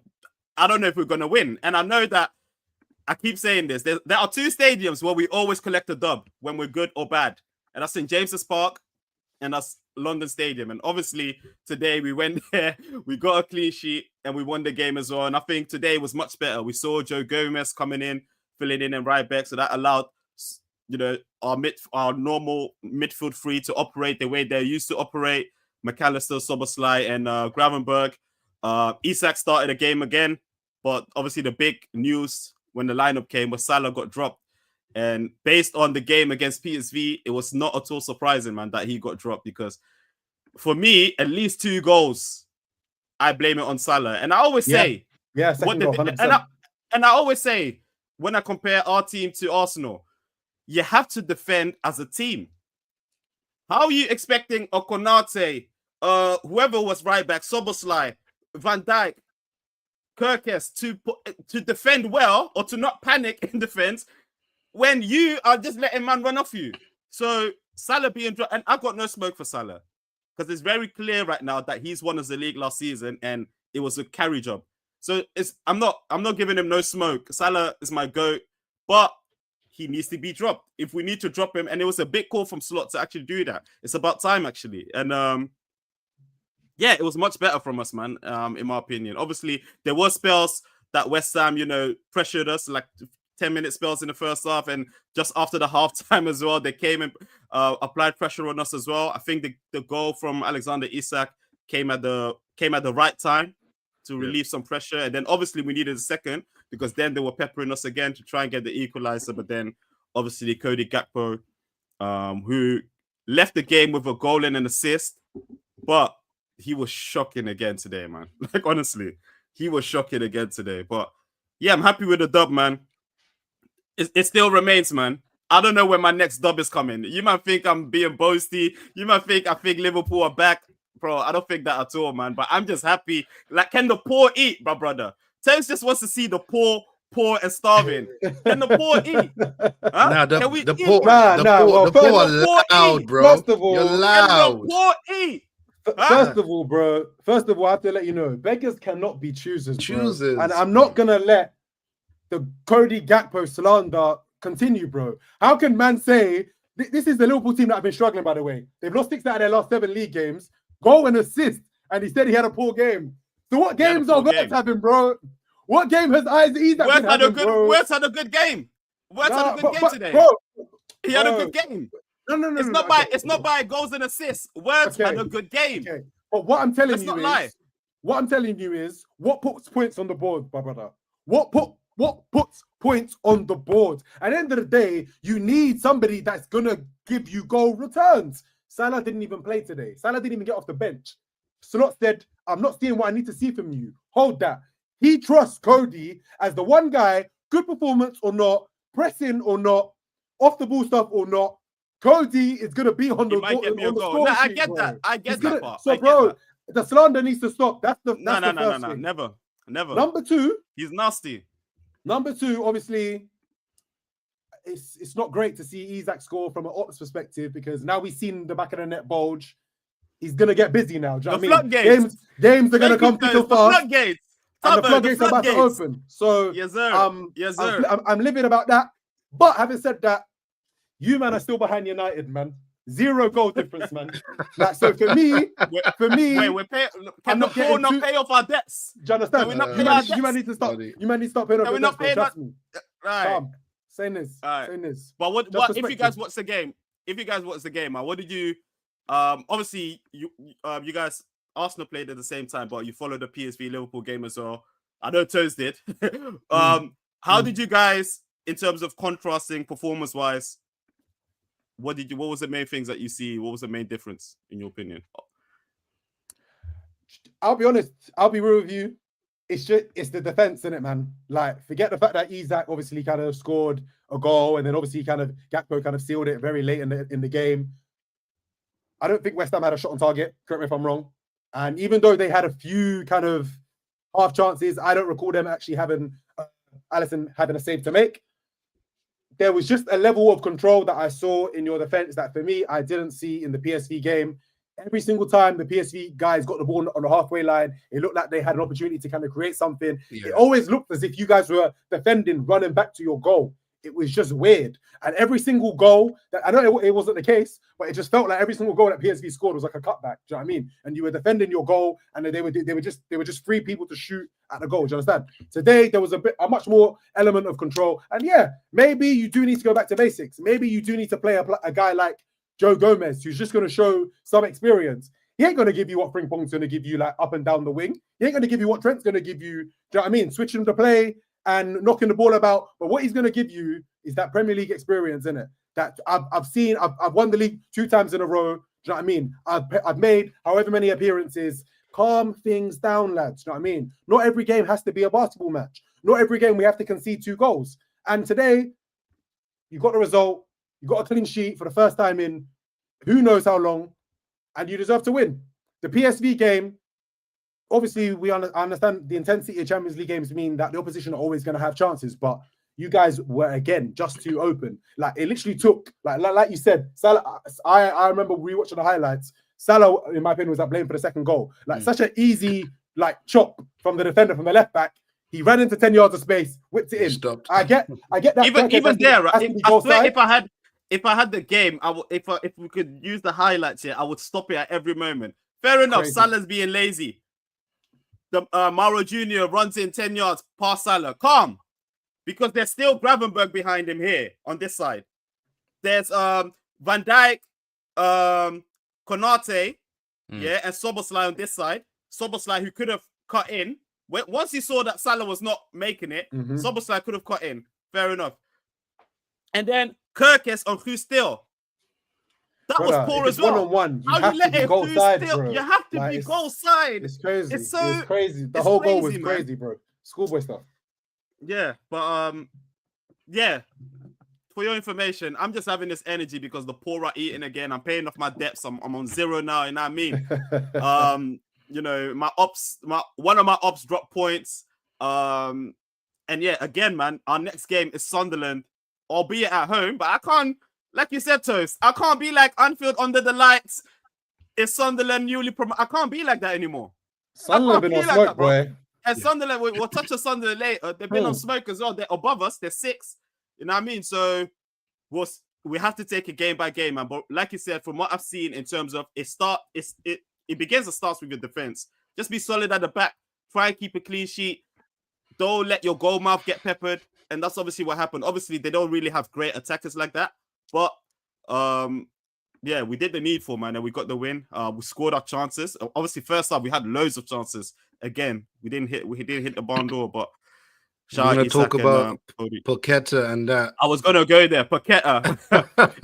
don't know if we're going to win. And I know that I keep saying this. There are 2 stadiums where we always collect a dub when we're good or bad. And that's St. James's Park and that's London Stadium. And obviously, today we went there, we got a clean sheet, and we won the game as well. And I think today was much better. We saw Joe Gomez coming in, filling in and right back. So that allowed, our normal midfield 3 to operate the way they're used to operate. McAllister, Soboslai, and Gravenberg. Isak started the game again. But obviously the big news when the lineup came was Salah got dropped. And based on the game against PSV, it was not at all surprising, man, that he got dropped because for me, at least 2 goals, I blame it on Salah. And I always say, I always say, when I compare our team to Arsenal, you have to defend as a team. How are you expecting a Konate, whoever was right back, Soboslai, Van Dijk, Kirkes to defend well or to not panic in defense when you are just letting man run off you? So Salah being dropped, and I've got no smoke for Salah because it's very clear right now that he's won us the league last season and it was a carry job. So I'm not giving him no smoke. Salah is my GOAT, but he needs to be dropped if we need to drop him. And it was a big call from Slot to actually do that. It's about time actually, and it was much better from us, man, in my opinion. Obviously, there were spells that West Ham, pressured us, like 10-minute spells in the first half. And just after the halftime as well, they came and applied pressure on us as well. I think the goal from Alexander Isak came at the right time to relieve some pressure. And then obviously we needed a second because then they were peppering us again to try and get the equalizer. But then obviously Cody Gakpo, who left the game with a goal and an assist, but he was shocking again today, man. Like, honestly, he was shocking again today. But yeah, I'm happy with the dub, man. It still remains, man. I don't know when my next dub is coming. You might think I'm being boasty. You might think I think Liverpool are back. Bro, I don't think that at all, man. But I'm just happy. Like, can the poor eat, my brother? Thames just wants to see the poor poor and starving. Can the poor eat? Huh? Nah, Can we the eat? poor, Nah, the nah, poor, well, the first- poor are the poor loud, eat. bro. First of all, You're Can the loud. poor eat? Huh? First of all, bro. First of all, I have to let you know, beggars cannot be choosers, bro. Choosers. And I'm not gonna let the Cody Gakpo slander continue, bro. How can man say this is the Liverpool team that have been struggling? By the way, they've lost 6 out of their last 7 league games. Goal and assist, and he said he had a poor game. So what He had a games poor are Wirtz game. having, bro? What game has Isaac been Wirtz had a having, good. bro? Wirtz had a good game. Wirtz had a good game today. Bro, He had a bro. good game. No. It's not by. It's not by goals and assists. Wirtz had a good game. Okay. But what I'm telling Let's you not is, lie. what puts points on the board, my brother? What puts points on the board? At the end of the day, you need somebody that's gonna give you goal returns. Salah didn't even play today. Salah didn't even get off the bench. Slot said, "I'm not seeing what I need to see from you." Hold that. He trusts Cody as the one guy, good performance or not, pressing or not, off the ball stuff or not. Cody is gonna be on He the might get me a goal. score No, I sheet, get bro. that. I get that part. So, I get bro, that. the slander needs to stop. That's the No. first thing. Never. Number two, obviously, it's not great to see Isak score from an Ops perspective because now we've seen the back of the net bulge. He's gonna get busy now. Do you know what I mean? Games are gonna come thick and fast. Floodgates. And the floodgates are about to open. So yes, sir. Yes, sir. I'm living about that. But having said that, you man are still behind United, man. 0 goal difference, man. Like, so for me, we're paying. Can the poor not pay off our debts? Do you understand? Can we not pay our debts? You might need to stop. You might need to stop paying off your debts. Trust me. Right. Calm. Saying this. But what if you guys watch the game? If you guys watch the game, what did you? Obviously, you guys Arsenal played at the same time, but you followed the PSV Liverpool game as well. I know Toes did. How did you guys, in terms of contrasting performance-wise? What was the main things that you see? What was the main difference in your opinion? I'll be honest. I'll be real with you. It's the defense, isn't it, man? Like, forget the fact that Isak obviously kind of scored a goal, and then obviously Gakpo kind of sealed it very late in the game. I don't think West Ham had a shot on target. Correct me if I'm wrong. And even though they had a few kind of half chances, I don't recall them actually having Alisson having a save to make. There was just a level of control that I saw in your defense that for me, I didn't see in the PSV game. Every single time the PSV guys got the ball on the halfway line, it looked like they had an opportunity to kind of create something. Yeah. It always looked as if you guys were defending, running back to your goal. It was just weird. And every single goal, that I know it wasn't the case, but it just felt like every single goal that PSV scored was like a cutback. Do you know what I mean? And you were defending your goal, and they were just free people to shoot at the goal. Do you understand? Today there was a much more element of control. And yeah, maybe you do need to go back to basics. Maybe you do need to play a guy like Joe Gomez, who's just going to show some experience. He ain't going to give you what Frimpong's going to give you, like up and down the wing. He ain't going to give you what Trent's going to give you. Do you know what I mean? Switching the play and knocking the ball about. But what he's going to give you is that Premier League experience, innit? That I've won the league 2 times in a row. Do you know what I mean? I've made however many appearances. Calm things down, lads. Do you know what I mean? Not every game has to be a basketball match. Not every game we have to concede 2 goals. And today, you got the result. You got a clean sheet for the first time in who knows how long, and you deserve to win. The PSV game, obviously, I understand the intensity of Champions League games mean that the opposition are always going to have chances, but you guys were, again, just too open. Like, it literally took, like you said, Salah, I remember rewatching the highlights. Salah, in my opinion, was at blame for the second goal. Like, such an easy, like, chop from the defender, from the left back. He ran into 10 yards of space, whipped it in. Stopped. I get that. Even there, right? I swear if I had the game, if we could use the highlights here, I would stop it at every moment. Fair enough, crazy. Salah's being lazy. The Mauro Jr. runs in 10 yards past Salah. Calm. Because there's still Gravenberg behind him here on this side. There's Van Dijk, Konate, yeah, and Szoboszlai on this side. Szoboszlai, who could have cut in. Once he saw that Salah was not making it, Szoboszlai could have cut in. Fair enough. And then Kirkes on Gustil. That was poor as well. 1-on-1. How you let it goal side, bro? You have to be goal side. It's crazy. It's crazy. The whole goal was crazy, bro. Schoolboy stuff. Yeah, but yeah. For your information, I'm just having this energy because the poor are eating again. I'm paying off my debts. I'm on 0 now. You know what I mean? You know, one of my ops dropped points. And yeah, again, man, our next game is Sunderland, albeit at home. But I can't, like you said, Toast, I can't be like Anfield under the lights. It's Sunderland newly promoted. I can't be like that anymore. Sunderland been on smoke, boy. And Sunderland, we'll touch on Sunderland later. They've been on smoke as well. They're above us. They're 6. You know what I mean? So we have to take it game by game, man. But like you said, from what I've seen in terms of it begins and starts with your defense. Just be solid at the back. Try and keep a clean sheet. Don't let your goal mouth get peppered. And that's obviously what happened. Obviously, they don't really have great attackers like that. But yeah, we did the needful, man, and we got the win. We scored our chances. Obviously, first half we had loads of chances. Again, we didn't hit the barn door, but we're gonna talk about Paqueta and that. I was gonna go there. Paqueta.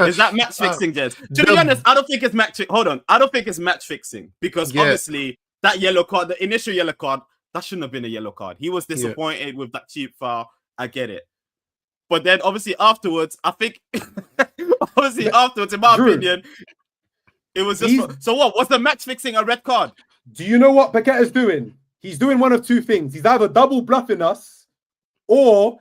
Is that match fixing, Jez? To be honest, I don't think it's match. Hold on, I don't think it's match fixing because obviously that yellow card, the initial yellow card, that shouldn't have been a yellow card. He was disappointed with that cheap foul. I get it. But then obviously afterwards, I think in my opinion, it was just so what? Was the match fixing a red card? Do you know what Paqueta's doing? He's doing one of two things. He's either double bluffing us, or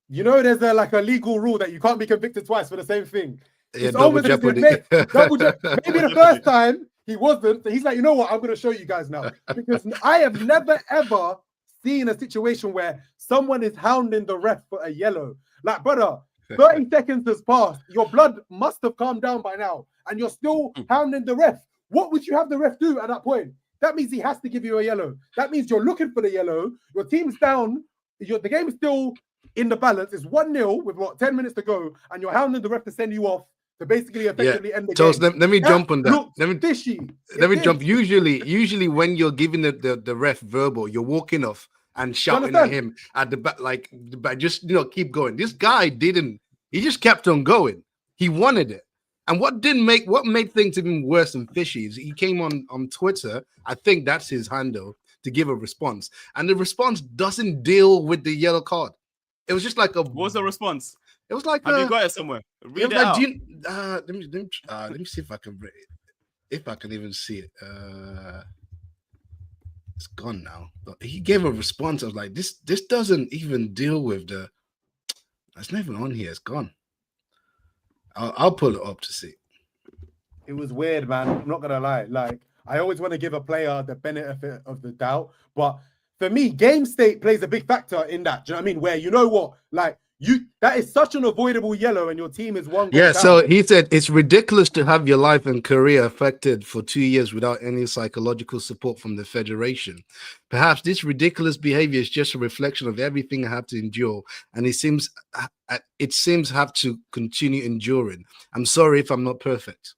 there's a legal rule that you can't be convicted twice for the same thing. Yeah, double jeopardy. Maybe the first time he wasn't. So he's like, you know what? I'm going to show you guys now, because I have never ever seen a situation where someone is hounding the ref for a yellow. Like, brother, 30 seconds has passed. Your blood must have calmed down by now, and you're still hounding the ref. What would you have the ref do at that point? That means he has to give you a yellow. That means you're looking for the yellow. Your team's down. The game is still in the balance. It's 1-0 with 10 minutes to go, and you're hounding the ref to send you off to basically effectively end the game. Let me jump on that. Let me jump. Usually when you're giving the ref verbal, you're walking off and shouting at him at the back, like, just keep going. This guy didn't. He just kept on going. He wanted it. And what made things even worse and fishy is he came on Twitter. I think that's his handle, to give a response, and the response doesn't deal with the yellow card. It was just like what was the response? It was like have you got it somewhere? Read it out. Let me see if I can even see it. It's gone now. But he gave a response. I was like, this doesn't even deal with the. It's not even on here. It's gone. I'll pull it up to see. It was weird, man. I'm not gonna lie. Like, I always want to give a player the benefit of the doubt, but for me, game state plays a big factor in that. Do you know what I mean? Where that is such an avoidable yellow, and your team is one goal down. So he said it's ridiculous to have your life and career affected for 2 years without any psychological support from the federation. Perhaps this ridiculous behavior is just a reflection of everything I have to endure, and it seems have to continue enduring. I'm sorry if I'm not perfect.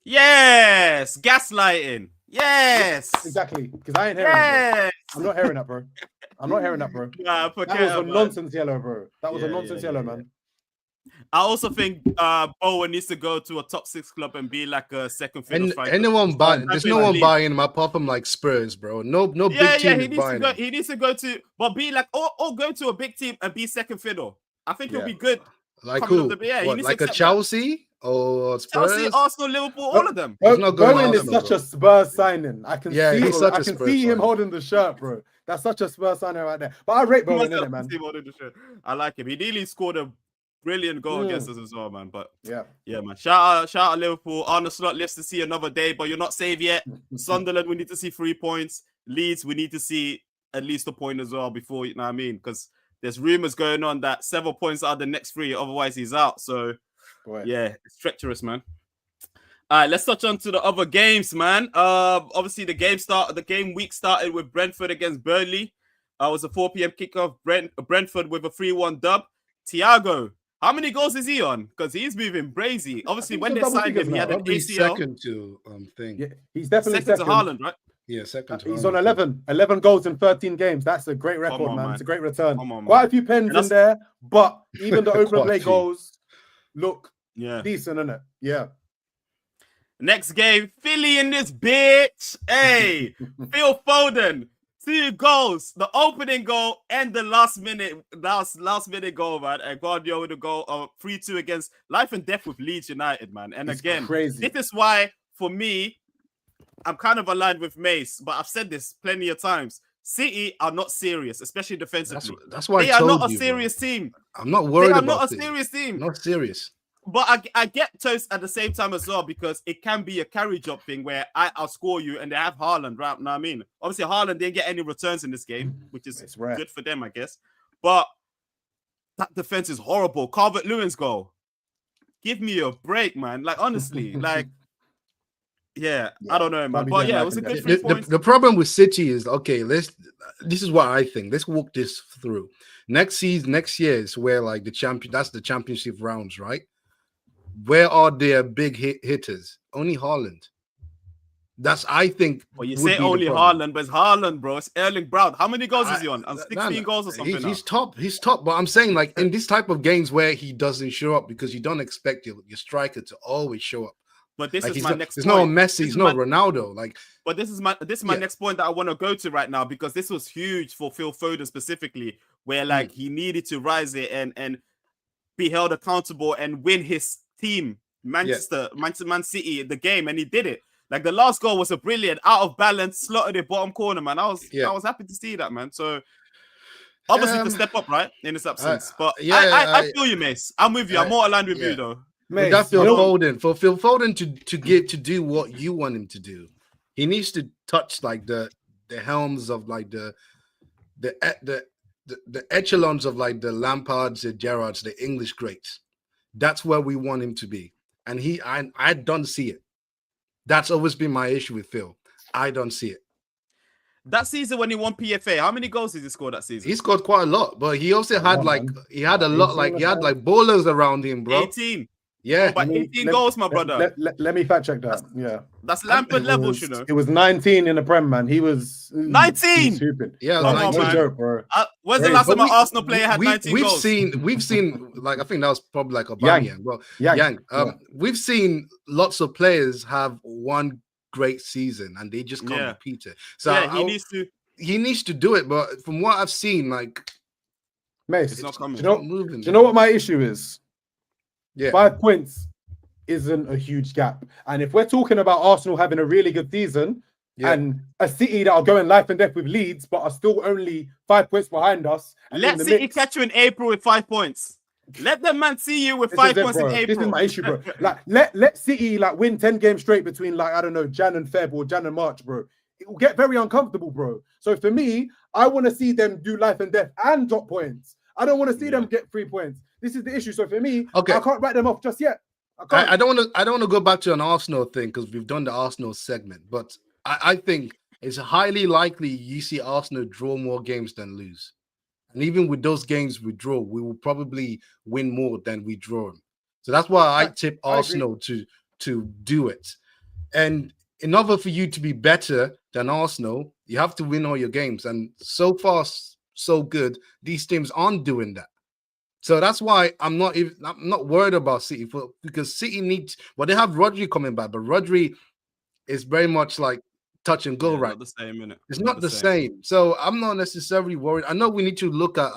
Yes, gaslighting. Yes, exactly. Because I ain't hearing that. I'm not hearing that, bro. That was a nonsense yellow, bro. That was a nonsense yellow, man. I also think Bowen needs to go to a top 6 club and be like a second fiddle striker. There's no one buying him. I pop him like Spurs, bro. No big team is buying him. He needs to go to, but be like, or go to a big team and be second fiddle. I think he'll be good. Like who? Like a Chelsea or Spurs? Chelsea, Arsenal, Liverpool, all of them. Bowen is such a Spurs signing. I can see him holding the shirt, bro. That's such a Spurs signing right there. But I rate Bowen in it, man. I like him. He nearly scored a brilliant goal against us as well, man. But yeah, man. Shout out Liverpool. Arne Slot lives to see another day, but you're not saved yet. Sunderland, we need to see 3 points. Leeds, we need to see at least a point as well before, you know what I mean? Because there's rumors going on that 7 points are the next 3, otherwise he's out. So yeah, it's treacherous, man. All right, let's touch on to the other games, man. Obviously the game week started with Brentford against Burnley. It was a 4 p.m. kickoff. Brentford with a 3-1 dub. Thiago, how many goals is he on? Because he's moving brazy. Obviously, when they signed him, he had an ACL. Second to thing. Yeah, he's definitely second to Haaland, right? Yeah, second to He's Haaland. on 11 goals in 13 games. That's a great record, man. It's a great return. Quite a few pens in there, but even the open play goals look decent, innit? Yeah. Next game, Philly in this bitch. Hey, Phil Foden, 2 goals, the opening goal and the last minute goal, man. And Guardiola with a goal, 3-2 against life and death with Leeds United, man. And again, this is why for me, I'm kind of aligned with Mace, but I've said this plenty of times. City are not serious, especially defensively. That's why they I are told not a you, serious team. I'm not worried They are about not a City. serious team. Not serious. But I get Toast at the same time as well, because it can be a carry job thing where I'll score you and they have Haaland, right? Know what I mean? Obviously, Haaland didn't get any returns in this game, which is good for them, I guess. But that defense is horrible. Calvert-Lewin's goal. Give me a break, man. Like, honestly, like, yeah, I don't know, man. But yeah, it was a good 3 points. The problem with City is, okay, this is what I think. Let's walk this through. Next year is where like that's the championship rounds, right? Where are their big hitters? Only Haaland. That's, I think. Well, you say only Haaland, but it's Haaland, bro. It's Erling Braut. How many goals is he on? 16 goals or something. He's top. He's top. But I'm saying, like, in this type of games where he doesn't show up, because you don't expect your striker to always show up. But this like, is my next point. There's no Messi, it's no Ronaldo. Like, but this is my next point that I want to go to right now, because this was huge for Phil Foden specifically, where like he needed to rise it and be held accountable and win his team, Man City, the game, and he did it. Like, the last goal was a brilliant out of balance, slotted it bottom corner, man. I was happy to see that, man. So obviously to step up, right, in his absence. But I feel you, Mace. I'm with you. I'm more aligned with you though. Mace, that Phil Foden to do what you want him to do, he needs to touch like the helms of like the echelons of like the Lampards, the Gerrards, the English greats. That's where we want him to be. And I don't see it. That's always been my issue with Phil. I don't see it. That season when he won PFA, how many goals did he score that season? He scored quite a lot, but he also had he had ballers around him, bro. 18. Yeah, but 18 goals, my brother. Let me fact check that. That's Lampard levels, you know. It was 19 in the Prem, man. He was 19. Stupid. Yeah, come on, man. Joke, bro. When's the last time an Arsenal player had 19 goals? We've seen, like, I think that was probably like Aubameyang. Well, Yang. We've seen lots of players have one great season and they just can't repeat it. So he needs to do it. But from what I've seen, like, Mace, it's not coming. Do you know what my issue is? Yeah, 5 points isn't a huge gap. And if we're talking about Arsenal having a really good season and a City that are going life and death with Leeds, but are still only 5 points behind us. Let City catch you in April with 5 points. Let them man see you with 5 points in April. This is my issue, bro. Like, let City like win 10 games straight between, like, I don't know, Jan and Feb or Jan and March, bro. It will get very uncomfortable, bro. So for me, I want to see them do life and death and drop points. I don't want to see them get 3 points. This is the issue. So for me, I can't write them off just yet. I don't want to go back to an Arsenal thing because we've done the Arsenal segment, but I think it's highly likely you see Arsenal draw more games than lose. And even with those games we draw, we will probably win more than we draw them. So that's why I tip Arsenal to do it. And in order for you to be better than Arsenal, you have to win all your games. And so far, so good, these teams aren't doing that. So that's why I'm not worried about City, because City needs. Well, they have Rodri coming back, but Rodri is very much like touch and go, right? Not the same, innit? It's not the same. So I'm not necessarily worried. I know we need to look at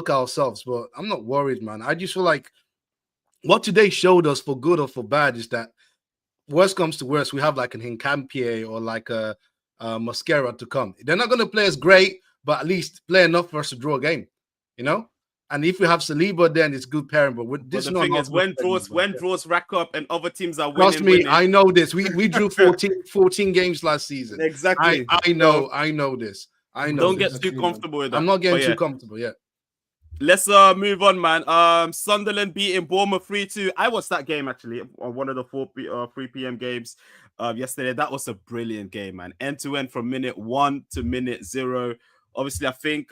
ourselves, but I'm not worried, man. I just feel like what today showed us, for good or for bad, is that worst comes to worst, we have like an Hincapie or like a Mascara to come. They're not going to play as great, but at least play enough for us to draw a game, you know. And if we have Saliba, then it's good pairing. But with this, the thing is, when draws rack up and other teams are winning. Trust me, I know this. We drew 14 games last season. Exactly. I know this. I know. Don't get too comfortable with that. I'm not getting too comfortable yet. Let's move on, man. Sunderland beating Bournemouth 3-2. I watched that game actually on one of the 3 p.m. games yesterday. That was a brilliant game, man. End to end from minute 1 to minute 0. Obviously, I think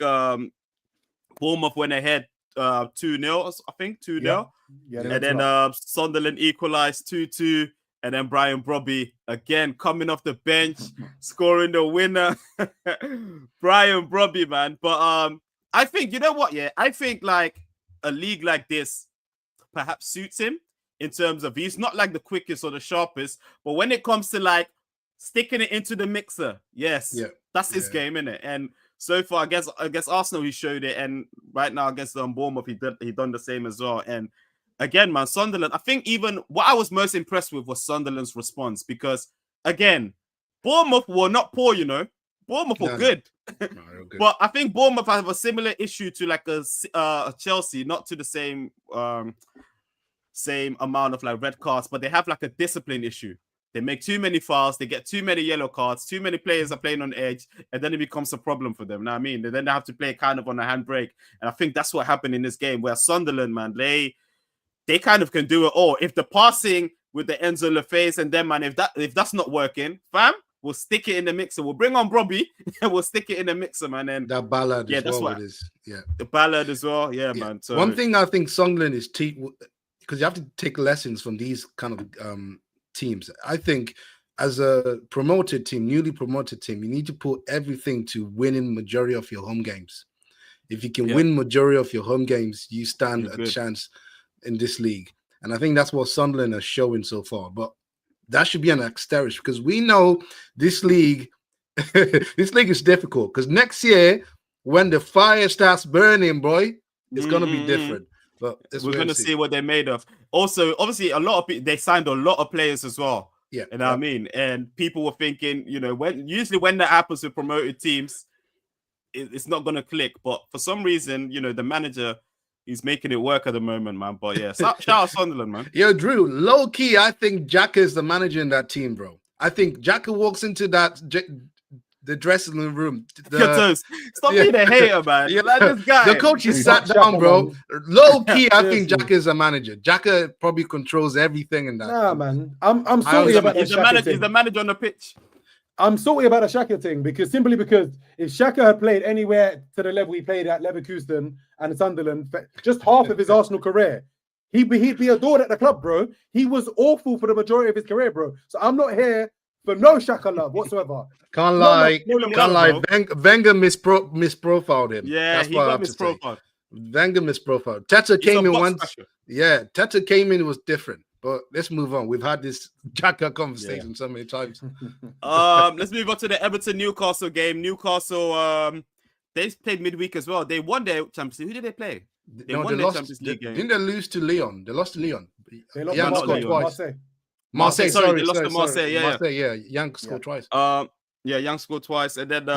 Bournemouth went ahead 2-0, I think 2-0. Yeah, and then Sunderland equalized 2-2. And then Brian Brobby again coming off the bench, scoring the winner. Brian Brobby, man. But I think, you know what? Yeah, I think like a league like this perhaps suits him in terms of he's not like the quickest or the sharpest, but when it comes to like sticking it into the mixer, that's his game, innit? And so far, I guess Arsenal, he showed it, and right now against Bournemouth, he done the same as well. And again, man, Sunderland, I think even what I was most impressed with was Sunderland's response, because again, Bournemouth were not poor, you know. Bournemouth No, are no. good. No, they're good. But I think Bournemouth have a similar issue to like a Chelsea, not to the same amount of like red cards, but they have like a discipline issue. They make too many fouls, they get too many yellow cards, too many players are playing on edge, and then it becomes a problem for them. You know what I mean? And then they have to play kind of on a handbrake. And I think that's what happened in this game where Sunderland, man, they kind of can do it all. If the passing with the Enzo Lefebvre and them, man, if that's not working, fam, we'll stick it in the mixer. We'll bring on Robbie and we'll stick it in the mixer, man. And that Ballard yeah, as that's well what with his, the Ballard as well. Yeah, man. So one thing I think Sunderland is because you have to take lessons from these kind of teams. I think as a promoted team, newly promoted team, you need to put everything to winning majority of your home games. If you can win majority of your home games, you stand a chance in this league. And I think that's what Sunderland are showing so far. But that should be an asterisk because we know this league, this league is difficult. Because next year, when the fire starts burning, boy, it's gonna be different. But we're gonna see what they're made of. Also, obviously, a lot of people, they signed a lot of players as well. Yeah, you know what I mean. And people were thinking, when that happens with promoted teams, it's not gonna click. But for some reason, the manager. He's making it work at the moment, man. But yeah, shout out Sunderland, man. Yo, Drew, low key, I think Xhaka is the manager in that team, bro. I think Xhaka walks into the dressing room. Stop being a hater, man. Yeah. Like this guy. The coach is sat down, bro. Low key, I think Xhaka is a manager. Xhaka probably controls everything in that. Nah, man. I'm salty about he's the manager on the pitch. I'm salty about the Xhaka thing because if Xhaka had played anywhere to the level he played at Leverkusen and Sunderland, just half of his Arsenal career, he'd be adored at the club, bro. He was awful for the majority of his career, bro. So I'm not here for no Xhaka love whatsoever. Can't lie. Wenger misprofiled him. Yeah, that's he what got I have misprofiled. Wenger misprofiled. Teta came in once. Special. Yeah, Teta came in, it was different. But let's move on. We've had this Xhaka conversation so many times. Let's move on to the Everton-Newcastle game. Newcastle, they played midweek as well. They won their Champions League. Who did they play? They won their Champions League game. Didn't they lose to Lyon? They lost to Lyon. They lost to Marseille. Marseille. Sorry, they lost to Marseille. Yeah, Marseille, yeah. Young scored twice. Young scored twice. And then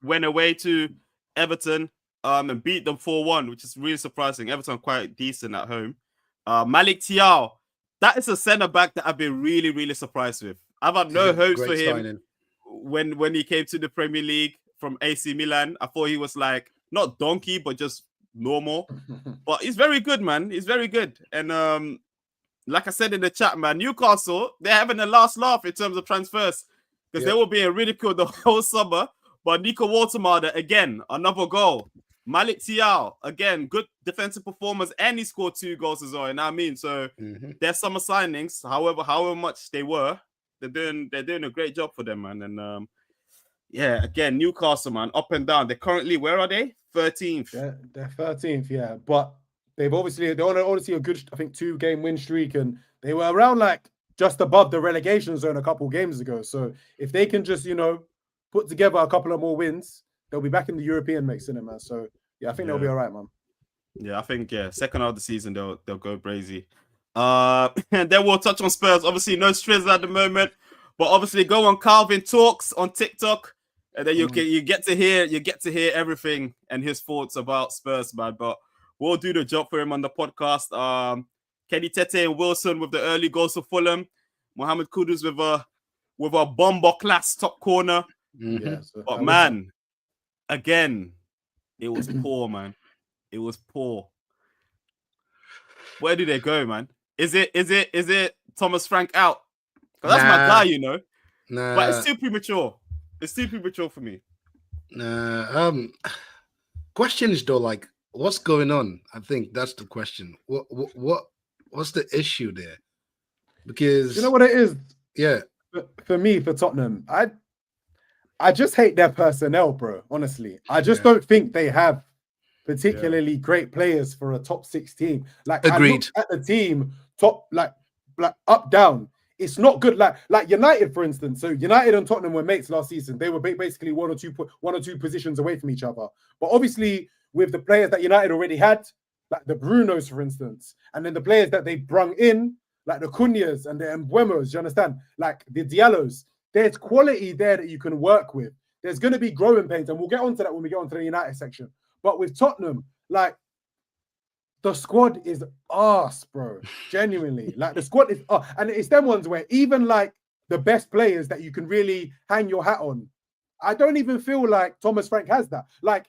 went away to Everton and beat them 4-1, which is really surprising. Everton quite decent at home. Malik Thiaw. That is a centre-back that I've been really, really surprised with. I've had no hopes for him when he came to the Premier League from AC Milan. I thought he was like, not donkey, but just normal. But he's very good, man. He's very good. And like I said in the chat, man, Newcastle, they're having the last laugh in terms of transfers because they were being ridiculed the whole summer. But Nico Waltemada, again, another goal. Malik Thiaw, again, good defensive performance, and he scored 2 goals as well. You know what I mean? So their summer signings, however much they were, they're doing a great job for them, man. And again, Newcastle, man, up and down. They're currently, where are they? 13th. They're 13th, yeah. But they're on honestly a good, I think, 2-game win streak, and they were around like just above the relegation zone a couple games ago. So if they can just, put together a couple of more wins, they'll be back in the European mix, in it, man. So yeah, I think they'll be all right, man. Yeah, I think second half of the season they'll go crazy. And then we'll touch on Spurs. Obviously, no stress at the moment, but obviously go on Calvin Talks on TikTok, and then you get to hear everything and his thoughts about Spurs, man. But we'll do the job for him on the podcast. Kenny Tete and Wilson with the early goals for Fulham. Mohamed Kudus with a bomber class top corner. Yeah, but man. Again, it was poor, man. It was poor. Where do they go, man? Is it Thomas Frank out? Because that's my guy, Nah. But it's too premature. It's too premature for me. Question is though, like, what's going on? I think that's the question. What's the issue there? Because you know what it is? Yeah. For me, for Tottenham, I just hate their personnel, bro. Honestly, I just don't think they have particularly great players for a top 6 team. Like, agreed. I look at the team top, like up down. It's not good. Like United, for instance. So United and Tottenham were mates last season. They were basically one or two positions away from each other. But obviously, with the players that United already had, like the Brunos, for instance, and then the players that they brung in, like the Cunhas and the Mbuemos, you understand? Like the Diallos. There's quality there that you can work with. there's going to be growing pains, and we'll get onto that when we get onto the United section. But with Tottenham, like, the squad is arse, bro. Genuinely. Like, the squad is and it's them ones where even like the best players that you can really hang your hat on, I don't even feel like Thomas Frank has that. Like,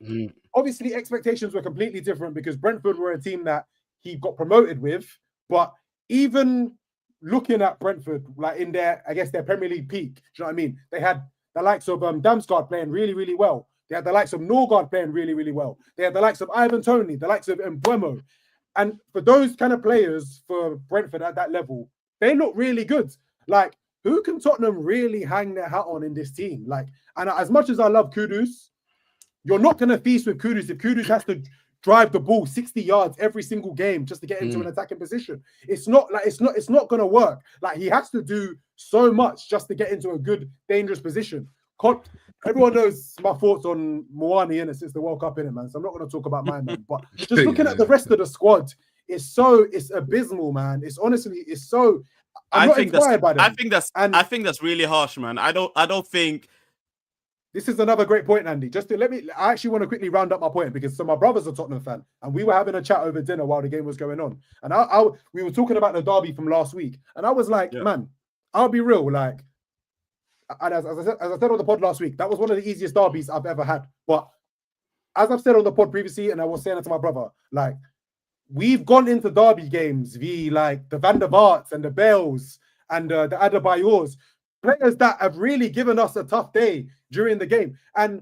obviously expectations were completely different because Brentford were a team that he got promoted with, but even looking at Brentford, like in their, I guess, their Premier League peak, do you know what I mean? They had the likes of Damsgaard playing really, really well. They had the likes of Norgard playing really, really well. They had the likes of Ivan Toney, the likes of Mbuemo. And for those kind of players for Brentford at that level, they look really good. Like, who can Tottenham really hang their hat on in this team? Like, and as much as I love Kudus, you're not going to feast with Kudus if Kudus has to drive the ball 60 yards every single game just to get into an attacking position. It's not going to work. Like, he has to do so much just to get into a good, dangerous position. Everyone knows my thoughts on Moani in it since the World Cup, in it, man. So I'm not going to talk about my man. But just looking at the rest of the squad, it's abysmal, man. It's so. I'm not inspired by that. I think that's really harsh, man. I don't think. This is another great point, Andy. Just to I actually want to quickly round up my point because my brother's a Tottenham fan, and we were having a chat over dinner while the game was going on, and we were talking about the derby from last week, and I was like, man, I'll be real, like, and as I said on the pod last week, that was one of the easiest derbies I've ever had. But as I've said on the pod previously, and I was saying it to my brother, like, we've gone into derby games via like the Van der Vaarts and the Bales and the Adebayors, players that have really given us a tough day during the game. And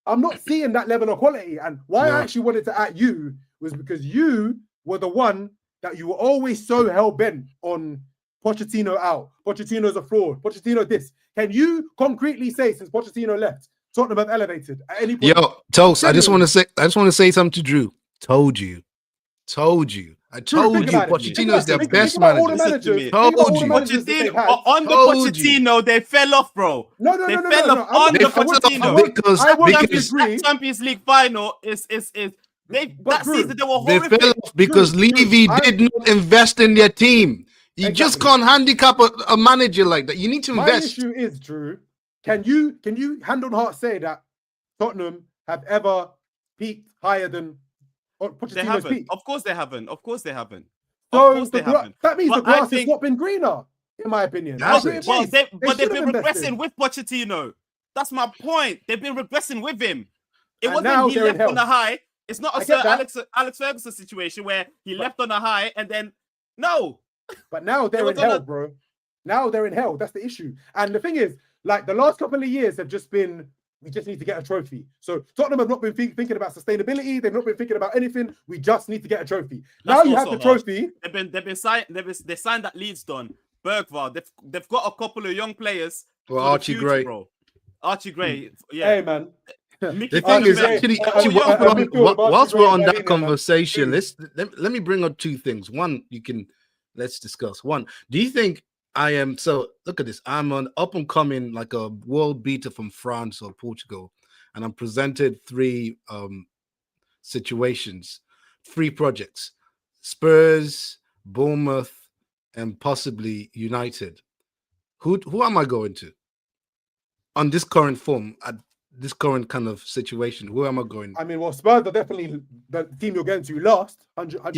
I'm not seeing that level of quality. And why I actually wanted to at you was because you were the one that you were always so hell-bent on Pochettino out. Pochettino's a fraud. Pochettino this. Can you concretely say since Pochettino left, Tottenham have elevated at any point? Yo, Toast, I just want to say something to Drew. Told you. I told you. Pochettino is their best manager. Told you. Pochettino, on the Pochettino, they fell off, bro. No. They fell off on the Pochettino. Because Champions League final is season they were horrific. They fell off because Levy did not invest in their team. You just can't handicap a manager like that. You need to invest. My issue is, Drew, can you hand on heart say that Tottenham have ever peaked higher than Pochettino's peak? Of course they haven't. So that means the grass has not been greener, in my opinion. But they've been regressing with Pochettino. That's my point. They've been regressing with him. It wasn't he left on a high. It's not a Sir Alex Ferguson situation where he left on a high and then no. But now they're in hell, bro. Now they're in hell. That's the issue. And the thing is, like, the last couple of years have just been, we just need to get a trophy. So Tottenham have not been thinking about sustainability. They've not been thinking about anything. We just need to get a trophy. Now you have the trophy. They signed that Leeds done. Bergvall. They've got a couple of young players. Well, Archie Gray. Bro. Archie Gray. Yeah. Hey, man. The thing is, actually, whilst we're on that conversation, let me bring up two things. One, let's discuss. One, do you think I am, so look at this, I'm an up and coming, like a world beater from France or Portugal, and I'm presented three situations, three projects: Spurs, Bournemouth, and possibly United. Who am I going to on this current form, at this current kind of situation? Who am I going? I mean, well, Spurs are definitely the team you're going to last, 100%. You know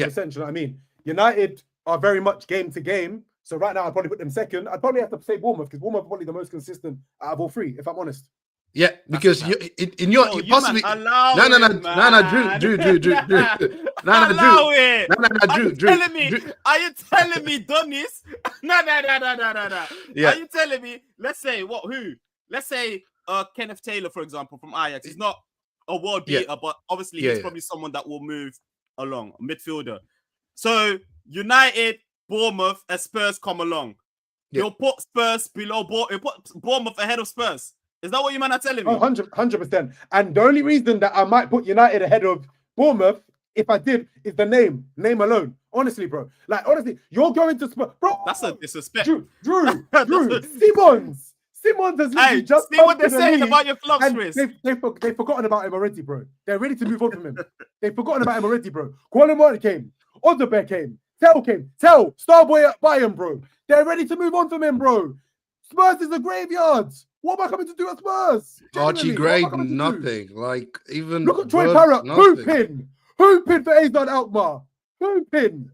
what I mean? United are very much game to game. So right now, I'd probably put them second. I'd probably have to say Bournemouth because Bournemouth are probably the most consistent out of all three, if I'm honest. Yeah, because you possibly Drew. Are you telling me Donis? No. Yeah. Are you telling me? Let's say who? Let's say Kenneth Taylor, for example, from Ajax. He's not a world beater, but obviously he's probably someone that will move along, a midfielder. So United, Bournemouth, and Spurs come along. You'll put Spurs below Bournemouth ahead of Spurs. Is that what you man are telling me? 100%. And the only reason that I might put United ahead of Bournemouth, if I did, is the name alone. Honestly, bro. Like, honestly, you're going to Spurs. Bro, that's a disrespect. Drew, Simmons has literally just see what they're saying about your club, Chris. They've forgotten about him already, bro. They're ready to move on from him. They've forgotten about him already, bro. Koulibaly came. Odobert came. Tell came. Starboy at Bayern, bro. They're ready to move on from him, bro. Spurs is a graveyard. What am I coming to do at Spurs? Archie Genuinely, what am I Gray, coming to do? nothing. Like even Look at Troy Bird, Parrott, nothing. hooping for Aidan Alkmaar, hooping.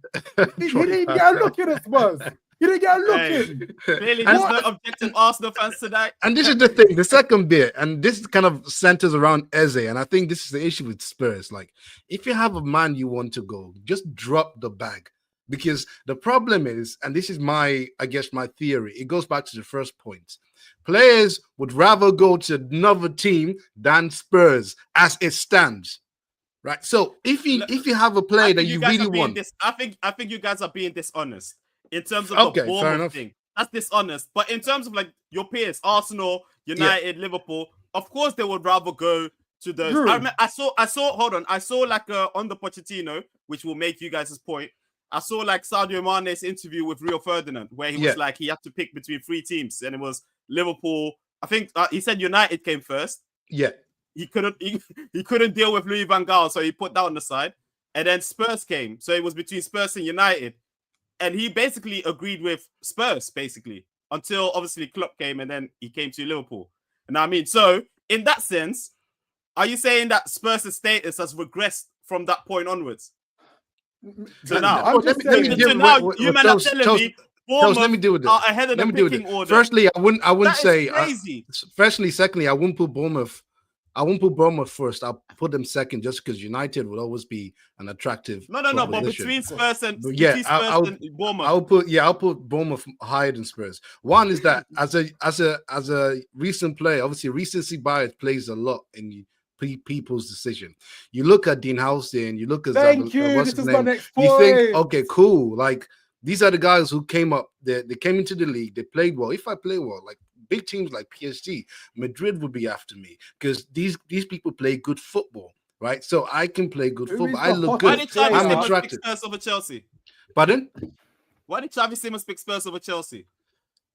He didn't even get a look in at Spurs. He didn't get a look in. Clearly, And- there's no objective Arsenal fans tonight. And this is the thing, the second bit, and this kind of centers around Eze, and I think this is the issue with Spurs. Like, if you have a man you want to go, just drop the bag. Because the problem is, and this is my theory, it goes back to the first point. Players would rather go to another team than Spurs as it stands. Right. So if you have a player that you really want, I think you guys are being dishonest in terms of Okay, the fair Bournemouth enough. thing. That's dishonest. But in terms of like your peers, Arsenal, United, Liverpool, of course they would rather go to those. True. I saw. Hold on. I saw like on the Pochettino, which will make you guys' point. I saw like Sadio Mane's interview with Rio Ferdinand, where he was like he had to pick between 3 teams, and it was Liverpool. I think he said United came first. yeah. He couldn't deal with Louis van Gaal, so he put that on the side. And then Spurs came, so it was between Spurs and United. And he basically agreed with Spurs, basically, until obviously Klopp came, and then he came to Liverpool. And I mean, so in that sense, are you saying that Spurs' status has regressed from that point onwards? So now, I'm just saying. you man are telling me Bournemouth let me deal with it. are ahead of Let the me deal with picking it. order. Firstly, I wouldn't That say is crazy. firstly, secondly, I wouldn't put Bournemouth. I won't put Bournemouth first. I'll put them second, just because United will always be an attractive. No. But proposition. between Spurs and But yeah, and Bournemouth, I'll put Bournemouth higher than Spurs. One is that as a recent player, obviously recency bias plays a lot in people's decision. You look at Dean Houston, you look at Thank you. what's This his is name? my next You point. think, okay, cool. Like these are the guys who came up. They came into the league. They played well. If I play well, like big teams like PSG, Madrid would be after me because these people play good football, right? So I can play good Who football. is I the look why good. did Xavi I'm Simons pick attracted. Spurs over Chelsea? Pardon? Why did Xavi Simons pick Spurs over Chelsea?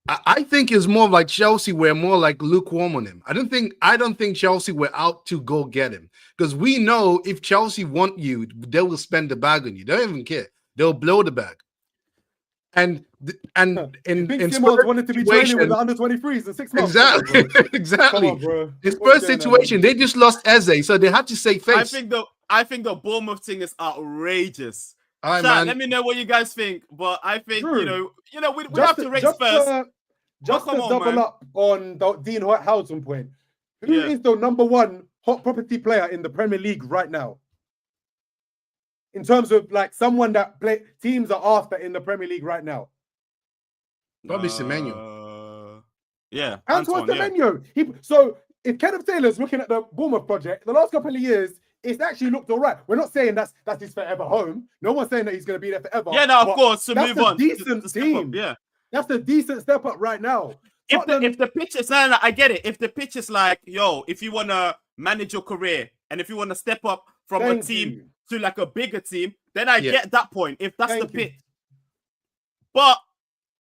I think it's more like Chelsea were more like lukewarm on him. I don't think Chelsea were out to go get him because we know if Chelsea want you, they will spend the bag on you. They don't even care. They'll blow the bag. And in Simons Spurs wanted to be training situation- with the under 23s in 6 months. exactly, Come exactly. on, bro. In What Spurs you doing, situation, man? they just lost Eze, so they had to save I face. think the Bournemouth thing is outrageous. All right, Chat, man. let me know what you guys think. But I think True. we have to rate Spurs. Just come to on, double man. up on the Dean Houghton point. Who Yeah. is the number 1 hot property player in the Premier League right now? In terms of like someone that teams are after in the Premier League right now. Probably Semenyo. Yeah, Antoine yeah. Semenyo. So if Kenneth Taylor's looking at the Bournemouth project, the last couple of years, it's actually looked all right. We're not saying that's his forever home. No one's saying that he's going to be there forever. Yeah, no, of but course. To that's move a on, decent to step up, team. yeah. That's a decent step up right now. If the pitch is, no, I get it. If the pitch is like, yo, if you want to manage your career and if you want to step up from a team to like a bigger team, then I get that point. If that's the pitch, but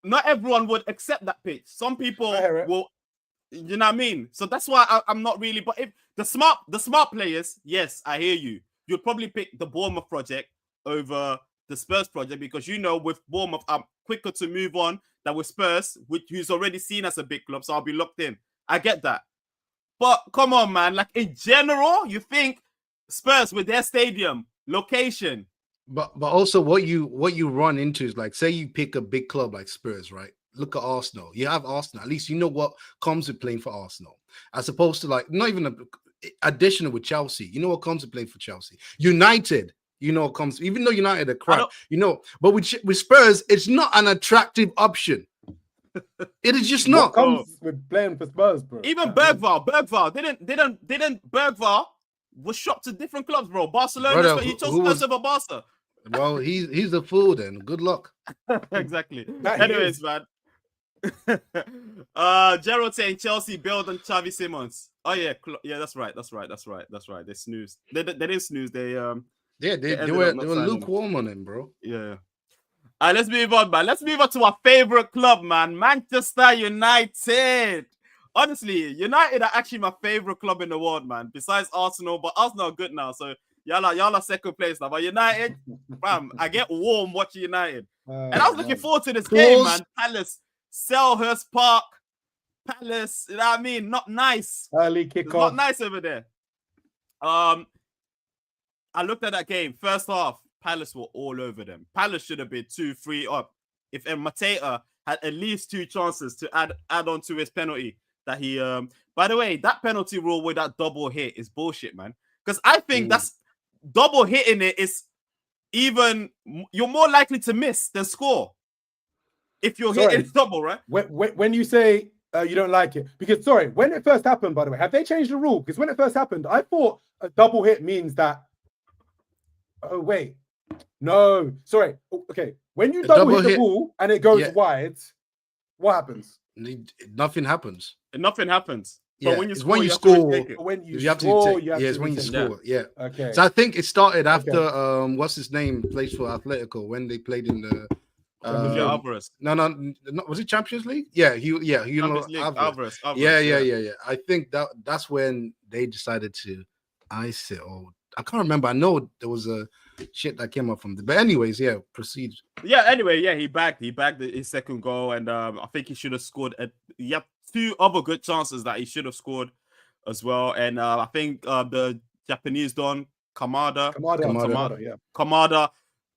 not everyone would accept that pitch. Some people will, you know what I mean. So that's why I'm not really. But if the smart players, yes, I hear you. You'd probably pick the Bournemouth project over the Spurs project because with Bournemouth, I'm quicker to move on than with Spurs, who's already seen as a big club. So I'll be locked in. I get that. But come on, man. Like in general, you think Spurs with their stadium, location. But also what you run into is like, say you pick a big club like Spurs, right? Look at Arsenal. You have Arsenal. At least you know what comes with playing for Arsenal. As opposed to like, not even additional with Chelsea. You know what comes with playing for Chelsea. United, you know what comes, even though United are crap, but with Spurs, it's not an attractive option. It is just not. What comes with playing for Spurs, bro? Even Bergvall didn't Bergvall was shopped to different clubs, bro. Barcelona, Brother, he chose Spurs over Barca. Well, he's a fool then. Good luck. Exactly. That Anyways, man. Gerald saying Chelsea build on Xavi Simons. Oh yeah, that's right. They snoozed. They didn't snooze. They were lukewarm on him, bro. Yeah. All right, let's move on, man. Let's move on to our favorite club, man. Manchester United. Honestly, United are actually my favorite club in the world, man. Besides Arsenal, but Arsenal are good now, so y'all are second place now. But United, bam, I get warm watching United, and I was looking forward to this game, man. Palace, Selhurst Park. Palace, you know what I mean? Not nice. Early It's not kickoff. nice over there. I looked at that game. First half, Palace were all over them. Palace should have been 2-3 up. If Mateta had at least 2 chances to add on to his penalty that he by the way, that penalty rule with that double hit is bullshit, man. Because I think that's double hitting it is even you're more likely to miss than score if you're hitting double, right? When you say you don't like it, because when it first happened, by the way, have they changed the rule? Because when it first happened, I thought a double hit means that. Oh wait, no, sorry. Okay, when you double hit the ball and it goes wide, what happens? Nothing happens. Nothing happens. Yeah, but when you it's score, when you score, it's when you score. Yeah. Okay. So I think it started after what's his name plays for Atletico when they played in the Alvarez. No, was it Champions League? Yeah, Alvarez. Yeah. I think that's when they decided to ice it. Or I can't remember. I know there was a shit that came up from the. But anyways, yeah, proceed. Yeah. Anyway, yeah, he bagged his second goal, and I think he should have scored. He had 2 other good chances that he should have scored as well, and I think the Japanese don Kamada,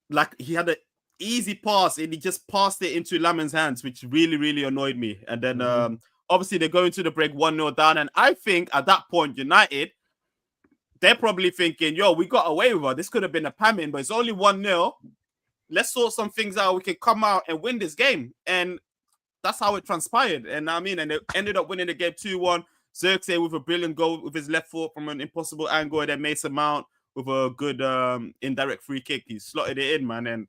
like he had an easy pass and he just passed it into Lamin's hands, which really, really annoyed me. And then obviously they go into the break 1-0 down, and I think at that point United, they're probably thinking, yo, we got away with it. This could have been a pamming, but it's only 1-0. Let's sort some things out. We can come out and win this game. And that's how it transpired. And I mean, and they ended up winning the game 2-1. Xerxes with a brilliant goal with his left foot from an impossible angle. And then Mason Mount with a good indirect free kick. He slotted it in, man. And,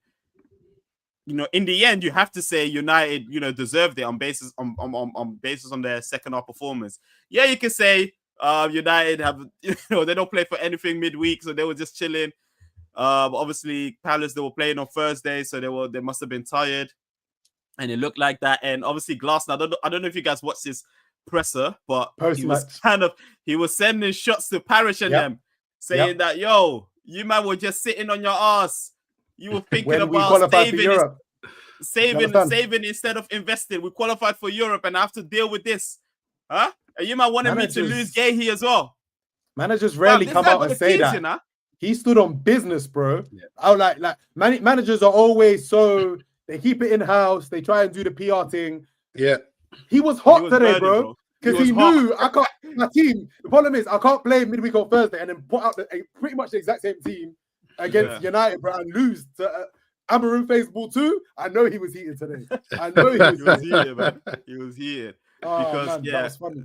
you know, in the end, you have to say United, you know, deserved it on basis on their second half performance. Yeah, you can say United have, you know, they don't play for anything midweek, so they were just chilling. But obviously, Palace, they were playing on Thursday, so they must have been tired, and it looked like that. And obviously, Glasner, I don't know if you guys watched his presser, but he was sending shots to Parish and them, saying that, yo, you man were just sitting on your ass. You were thinking about saving instead of investing. We qualified for Europe, and I have to deal with this, huh? And you might want me to lose Gahey as well. Managers rarely come out and say that. You know? He stood on business, bro. Yeah. Managers are always so they keep it in house. They try and do the PR thing. Yeah, he was hot today, bro, because he knew I can't. My team. The problem is I can't play midweek on Thursday and then put out pretty much the exact same team against United, bro, and lose to Amaru Faithful too. I know he was heated today. I know he was heated, man. He was heated because man, that was funny.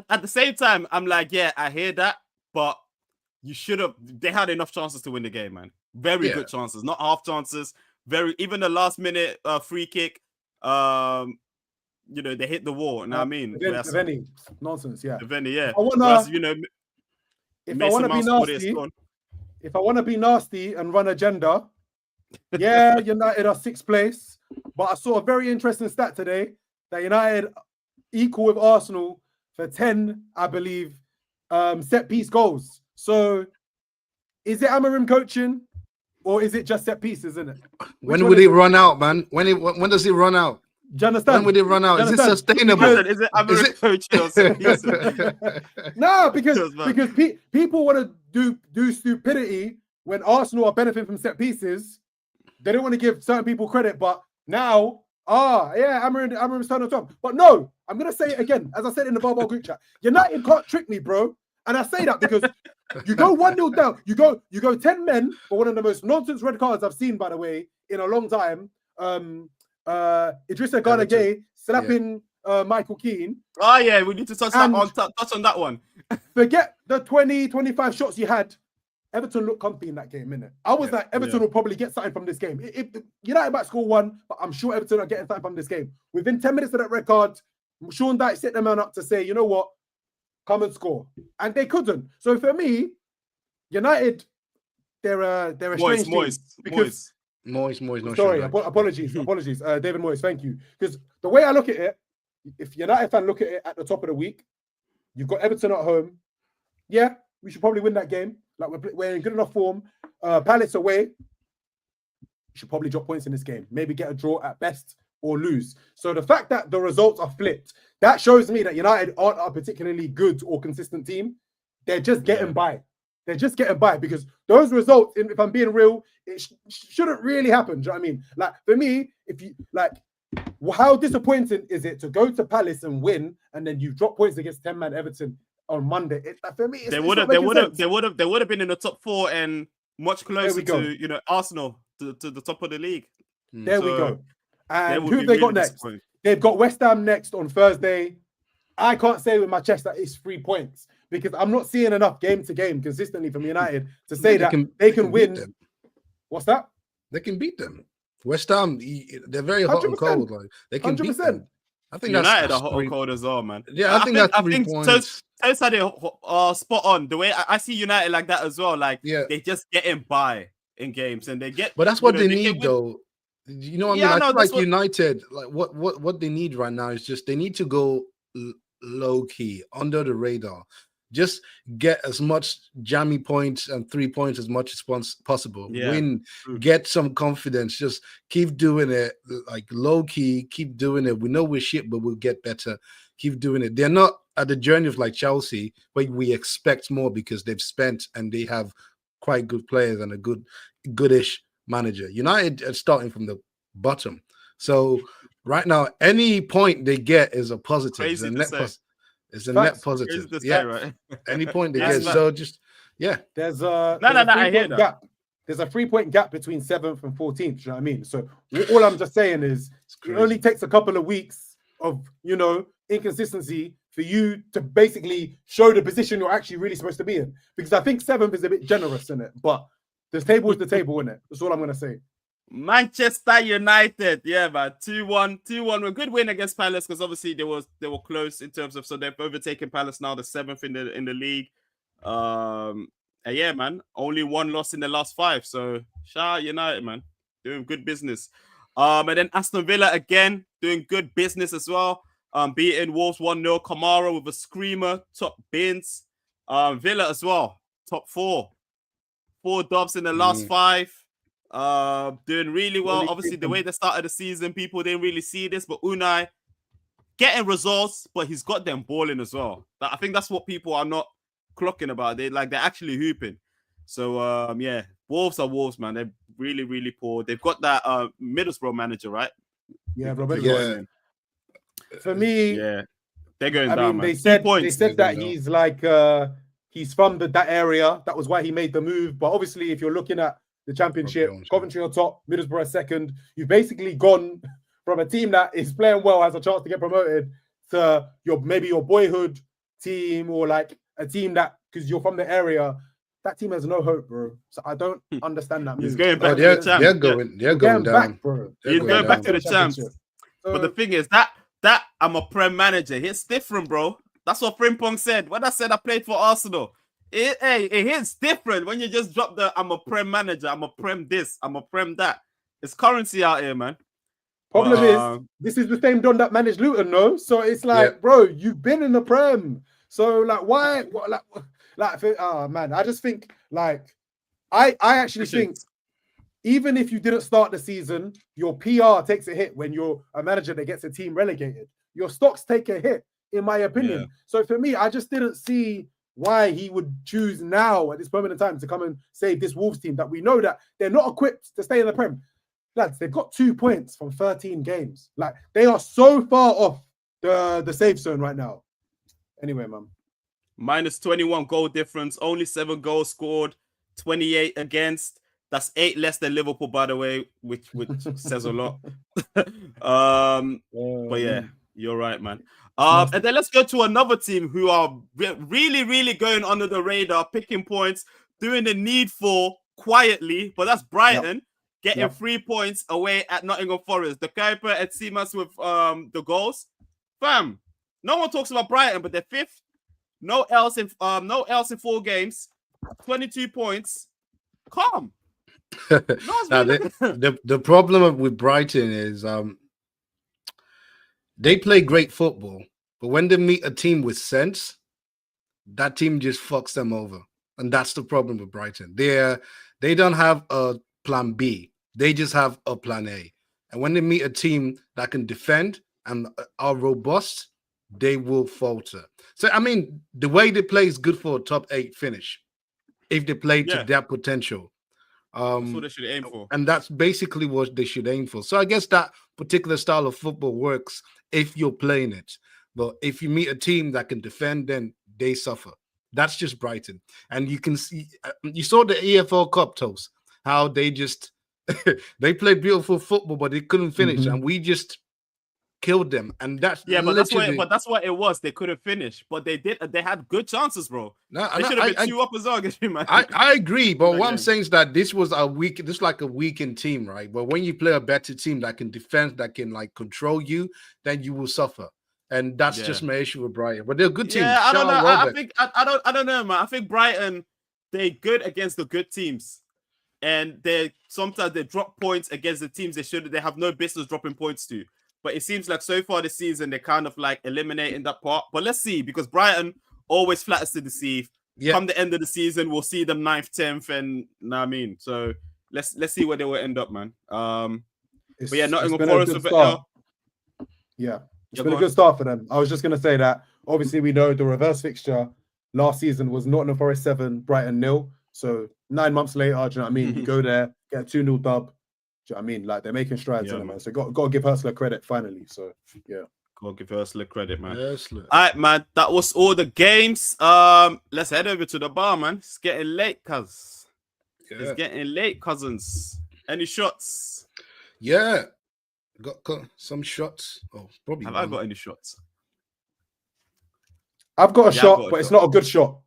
At the same time, I'm like, yeah, I hear that, but you should have. They had enough chances to win the game, man. Very good chances, not half chances. Even the last minute free kick. You know, they hit the wall. And I mean, Veni, nonsense. Yeah, Veni, yeah. If I want to be nasty and run agenda, yeah, United are 6th place. But I saw a very interesting stat today that United equal with Arsenal for 10, I believe, set piece goals. So is it Amarim coaching or is it just set pieces, isn't it? When would it run out, man? When does it run out? Do you understand? When would it run out? Is it sustainable? Is it Amarim coaching or set pieces? No, because people want to do stupidity when Arsenal are benefiting from set pieces. They don't want to give certain people credit, but now, Amarim's turned on top. But no, I'm going to say it again, as I said in the Barbell group chat. United can't trick me, bro. And I say that because you go 1-0 down, you go 10 men for one of the most nonsense red cards I've seen, by the way, in a long time. Idrissa Gana Gay slapping Michael Keane. Oh yeah, we need to touch on that one. Forget the 20-25 shots you had. Everton looked comfy in that game, innit? I was like, Everton will probably get something from this game. If United might score 1, but I'm sure Everton are getting something from this game. Within 10 minutes of that red card, Sean Dyche set the man up to say, you know what, come and score. And they couldn't. So for me, United, they're a strange team. Because Moyes. Sorry, apologies. David Moyes, thank you. Because the way I look at it, if United fan look at it at the top of the week, you've got Everton at home. Yeah, we should probably win that game. Like we're in good enough form. Palace away. You should probably drop points in this game. Maybe get a draw at best. or lose. So the fact that the results are flipped, that shows me that United aren't a particularly good or consistent team. They're just getting by. They're just getting by because those results, if I'm being real, it shouldn't really happen. Do you know what I mean? Like for me, if you like, how disappointing is it to go to Palace and win, and then you drop points against 10-man Everton on Monday? For me, they would have been in the top 4 and much closer to Arsenal to the top of the league. There we go. And who have they got next? They've got West Ham next on Thursday. I can't say with my chest that it's 3 points because I'm not seeing enough game to game consistently from United to say that they can win. What's that? They can beat them. West Ham, they're very hot and cold. Like they can 100%. Beat them. I think United are hot and cold as well, man. Yeah, I think that's 3 points. Toast had it spot on. The way I see United like that as well. Like they just getting by in games and they get. But that's what they need, though. You know what I mean? I feel like United, like what they need right now is just they need to go low key, under the radar. Just get as much jammy points and 3 points as much as possible. Win, get some confidence. Just keep doing it, like low key. Keep doing it. We know we're shit, but we'll get better. Keep doing it. They're not at the journey of like Chelsea, but we expect more because they've spent and they have quite good players and a goodish manager. United are starting from the bottom, so right now any point they get is a positive. It's a net positive. Right? Any point they get. So just there's I hear that. Gap. There's a 3-point gap between 7th and 14th. Do you know what I mean? So all I'm just saying is it only takes a couple of weeks of inconsistency for you to basically show the position you're actually really supposed to be in. Because I think 7th is a bit generous in it, but the table is the table in it. That's all I'm gonna say. Manchester United, man, 2-1, a good win against Palace because obviously they were close in terms of, so they've overtaken Palace now, the 7th in the league. And man, only 1 loss in the last 5. So shout out United, man, doing good business. And then Aston Villa again doing good business as well. Beating Wolves 1-0. Kamara with a screamer, top bins. Villa as well, top 4 dubs in the last 5. Doing really well. Obviously, the way they started the season, people didn't really see this, but Unai getting results, but he's got them balling as well. I think that's what people are not clocking about. They're actually hooping. So Wolves are Wolves, man. They're really, really poor. They've got that Middlesbrough manager, right? Yeah, bro. For me, they're going down. I mean, they said that he's like he's from that area. That was why he made the move. But obviously, if you're looking at the Championship, Coventry on top, Middlesbrough second, you've basically gone from a team that is playing well, has a chance to get promoted, to maybe your boyhood team, or like a team that, because you're from the area, that team has no hope, bro. So I don't understand that move. He's going back to the champs. They're going down, back, bro. He's going back to the champs. So, but the thing is that I'm a Prem manager. It's different, bro. That's what Frimpong said. When I said I played for Arsenal, it hits different when you just drop the I'm a Prem manager, I'm a Prem this, I'm a Prem that. It's currency out here, man. Problem is, this is the same Don that managed Luton, no? So it's like, bro, you've been in the Prem. So like, why? Man, I just think like, I actually think even if you didn't start the season, your PR takes a hit when you're a manager that gets a team relegated. Your stocks take a hit, in my opinion. Yeah. So for me, I just didn't see why he would choose now at this moment in time to come and save this Wolves team that we know that they're not equipped to stay in the Prem. Lads, they've got 2 points from 13 games. Like, they are so far off the safe zone right now. Anyway, man. Minus 21 goal difference, only 7 goals scored, 28 against. That's 8 less than Liverpool, by the way, which says a lot. But yeah, you're right, man. And then let's go to another team who are really, really going under the radar, picking points, doing the needful quietly. But that's Brighton getting 3 points away at Nottingham Forest. The Kuiper and Simas with the goals. Fam, no one talks about Brighton, but they're 5th. No else in 4 games. 22 points. Calm. The problem with Brighton is they play great football, but when they meet a team with sense, that team just fucks them over. And that's the problem with Brighton. They don't have a plan B. They just have a plan A. And when they meet a team that can defend and are robust, they will falter. So, I mean, the way they play is good for a top 8 finish if they play to their potential. That's what they should aim for. And that's basically what they should aim for. So I guess that particular style of football works if you're playing it. But if you meet a team that can defend, then they suffer. That's just Brighton. And you can see, you saw the EFL Cup, Toast, how they just, they played beautiful football, but they couldn't finish. And we just killed them. And that's but that's what it was. They couldn't finish, but they did. They had good chances, bro. No, they should have been 2 up as well against man. I agree, but what I'm saying is that this was like a weakened team, right? But when you play a better team that can defend, that can like control you, then you will suffer. And that's just my issue with Brighton. But they're a good team. Yeah, I don't know. I don't know, man. I think Brighton, they're good against the good teams. And sometimes they drop points against the teams they have no business dropping points to. But it seems like so far this season, they're kind of like eliminating that part. But let's see, because Brighton always flatters to deceive. Yeah. Come the end of the season, we'll see them 9th, 10th, and I mean. So let's see where they will end up, man. But yeah, Nottingham Forest with L. Yeah, it's been a good start for them. I was just going to say that, obviously, we know the reverse fixture last season was Nottingham Forest 7, Brighton 0. So 9 months later, do you know what I mean? You go there, get a 2-0 dub. Do you know what I mean? Like, they're making strides in it, man. So got to give Hurstler credit finally. So, yeah. Got to give Hurstler credit, man. Hurstler. All right, man. That was all the games. Let's head over to the bar, man. It's getting late, cuz. Yeah. It's getting late, cousins. Any shots? Yeah. Got some shots. Oh, probably. Have I got any shots? I've got a shot, but it's not a good shot.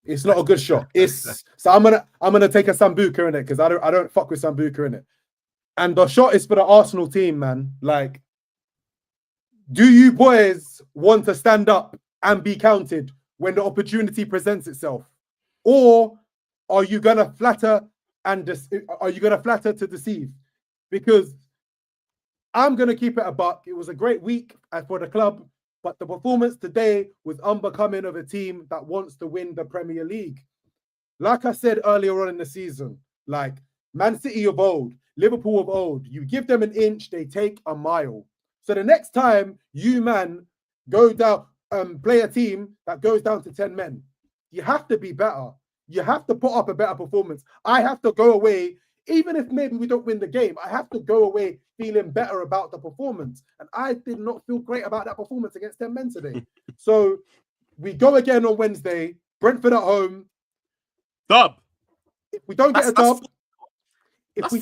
It's not a good shot. So I'm gonna take a Sambuca in it because I don't fuck with Sambuca in it. And the shot is for the Arsenal team, man. Like, do you boys want to stand up and be counted when the opportunity presents itself, or are you gonna flatter to deceive? Because I'm gonna keep it a buck. It was a great week for the club. But the performance today was unbecoming of a team that wants to win the Premier League. Like I said earlier on in the season, like Man City of old, Liverpool of old, you give them an inch, they take a mile. So the next time you, man, go down, play a team that goes down to 10 men, you have to be better. You have to put up a better performance. I have to go away, even if maybe we don't win the game, I have to go away feeling better about the performance. And I did not feel great about that performance against 10 men today. So we go again on Wednesday, Brentford at home. Dub. If we don't get a dub, if we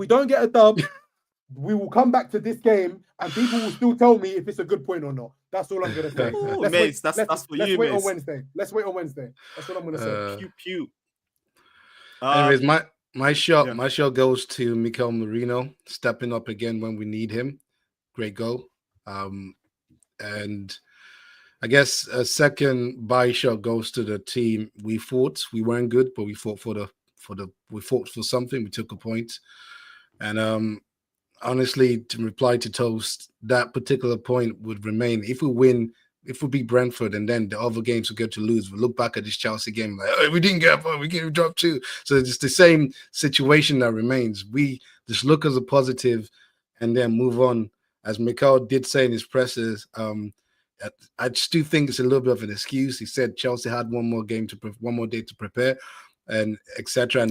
don't get a dub, we will come back to this game and people will still tell me if it's a good point or not. That's all I'm going to say. Ooh, Mace, that's for you, wait Mace. on Wednesday. Let's wait on Wednesday. That's what I'm going to say. Pew, pew. Anyways, my shot goes to Mikel Merino, stepping up again when we need him. Great goal. And I guess a second buy shot goes to the team. We fought. We weren't good, but we fought we fought for something. We took a point. And honestly, to reply to Toast, that particular point would remain. If we win, if we beat Brentford and then the other games we get to lose, we look back at this Chelsea game like, oh, we didn't get up, we dropped 2. So it's the same situation that remains. We just look as a positive and then move on. As Mikel did say in his presses, I just do think it's a little bit of an excuse. He said Chelsea had one more day to prepare, and etc.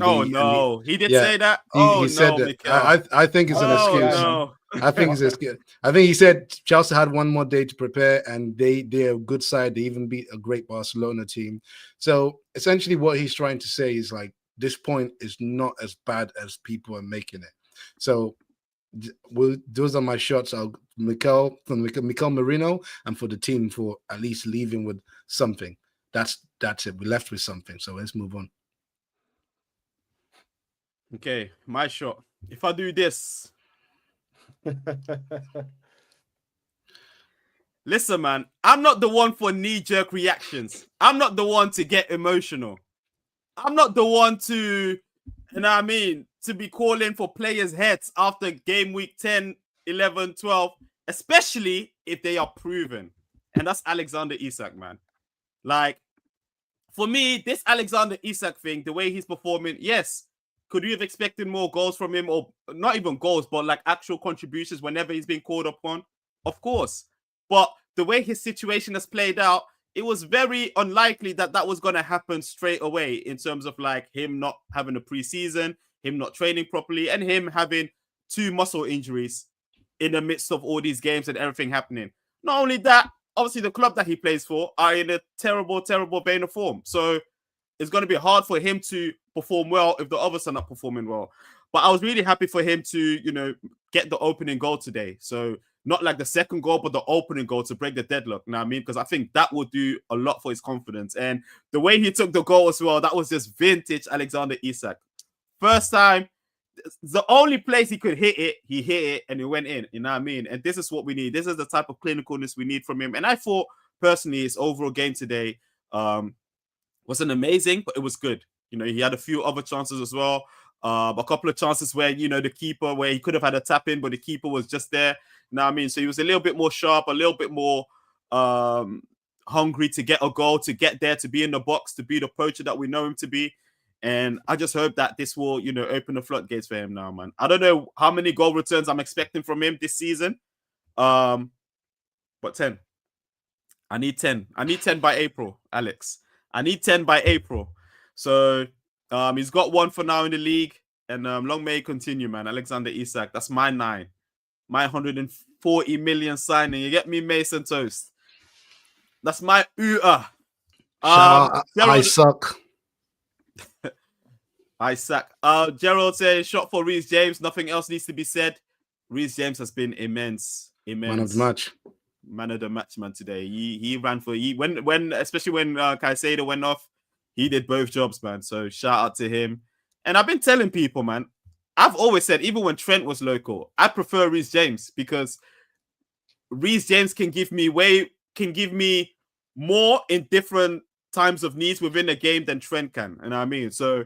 He did say that. He said that. I think it's an excuse. No. I think it's an excuse. I think he said Chelsea had one more day to prepare, and they're a good side. They even beat a great Barcelona team. So essentially, what he's trying to say is like this point is not as bad as people are making it. So those are my shots. I'll Mikel Merino, and for the team for at least leaving with something. That's it. We left with something. So let's move on. Okay, my shot. If I do this, listen, man, I'm not the one for knee-jerk reactions. I'm not the one to get emotional. I'm not the one to, to be calling for players' heads after game week 10, 11, 12, especially if they are proven. And that's Alexander Isak, man. Like, for me, this Alexander Isak thing, the way he's performing, yes, could we have expected more goals from him, or not even goals, but like actual contributions whenever he's been called upon? Of course. But the way his situation has played out, it was very unlikely that that was going to happen straight away in terms of like him not having a preseason, him not training properly, and him having 2 muscle injuries in the midst of all these games and everything happening. Not only that, obviously the club that he plays for are in a terrible, terrible vein of form. So it's going to be hard for him to perform well if the others are not performing well. But I was really happy for him to, you know, get the opening goal today. So not like the second goal, but the opening goal to break the deadlock. You know what I mean? Because I think that will do a lot for his confidence. And the way he took the goal as well, that was just vintage Alexander Isak. First time, the only place he could hit it, he hit it and it went in. You know what I mean? And this is what we need. This is the type of clinicalness we need from him. And I thought, personally, his overall game today wasn't amazing, but it was good. You know, he had a few other chances as well. A couple of chances where, you know, the keeper, where he could have had a tap in, but the keeper was just there. You know what I mean? So he was a little bit more sharp, a little bit more hungry to get a goal, to get there, to be in the box, to be the poacher that we know him to be. And I just hope that this will, you know, open the floodgates for him now, man. I don't know how many goal returns I'm expecting from him this season. But 10. I need 10. I need 10 by April, Alex. I need 10 by April. So he's got 1 for now in the league. And long may it continue, man. Alexander Isak, that's my 9. My 140 million signing. You get me, Mace Toast? That's my Shout out, I suck. I suck. Gerald says, shot for Reece James. Nothing else needs to be said. Reece James has been immense. Man of the match. Man of the match, man, today. He ran for, especially when Caicedo went off, he did both jobs, man. So shout out to him. And I've been telling people, man, I've always said, even when Trent was local, I prefer Reece James because Reece James can give me more in different times of needs within a game than Trent can. You know what I mean? So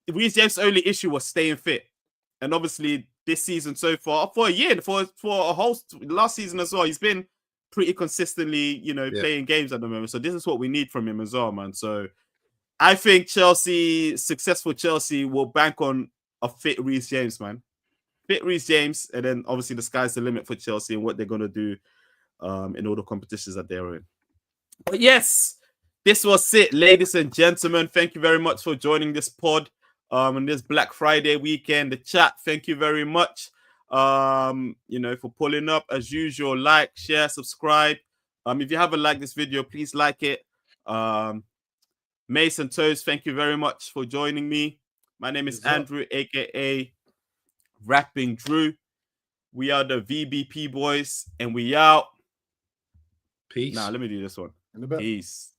Reece James' only issue was staying fit. And obviously this season so far, for a year, for a whole last season as well, he's been pretty consistently, you know, playing games at the moment. So this is what we need from him as well, man. So I think successful Chelsea will bank on a fit Reece James, man. Fit Reece James, and then obviously the sky's the limit for Chelsea and what they're going to do in all the competitions that they're in. But yes, this was it, ladies and gentlemen. Thank you very much for joining this pod on this Black Friday weekend. The chat, thank you very much. You know, for pulling up as usual. Like, share, subscribe. If you haven't liked this video, please like it. Mace Toast, thank you very much for joining me. My name is Andrew, aka Rapping Drew. We are the VBP boys, and we out. Peace. Nah, let me do this one. Peace.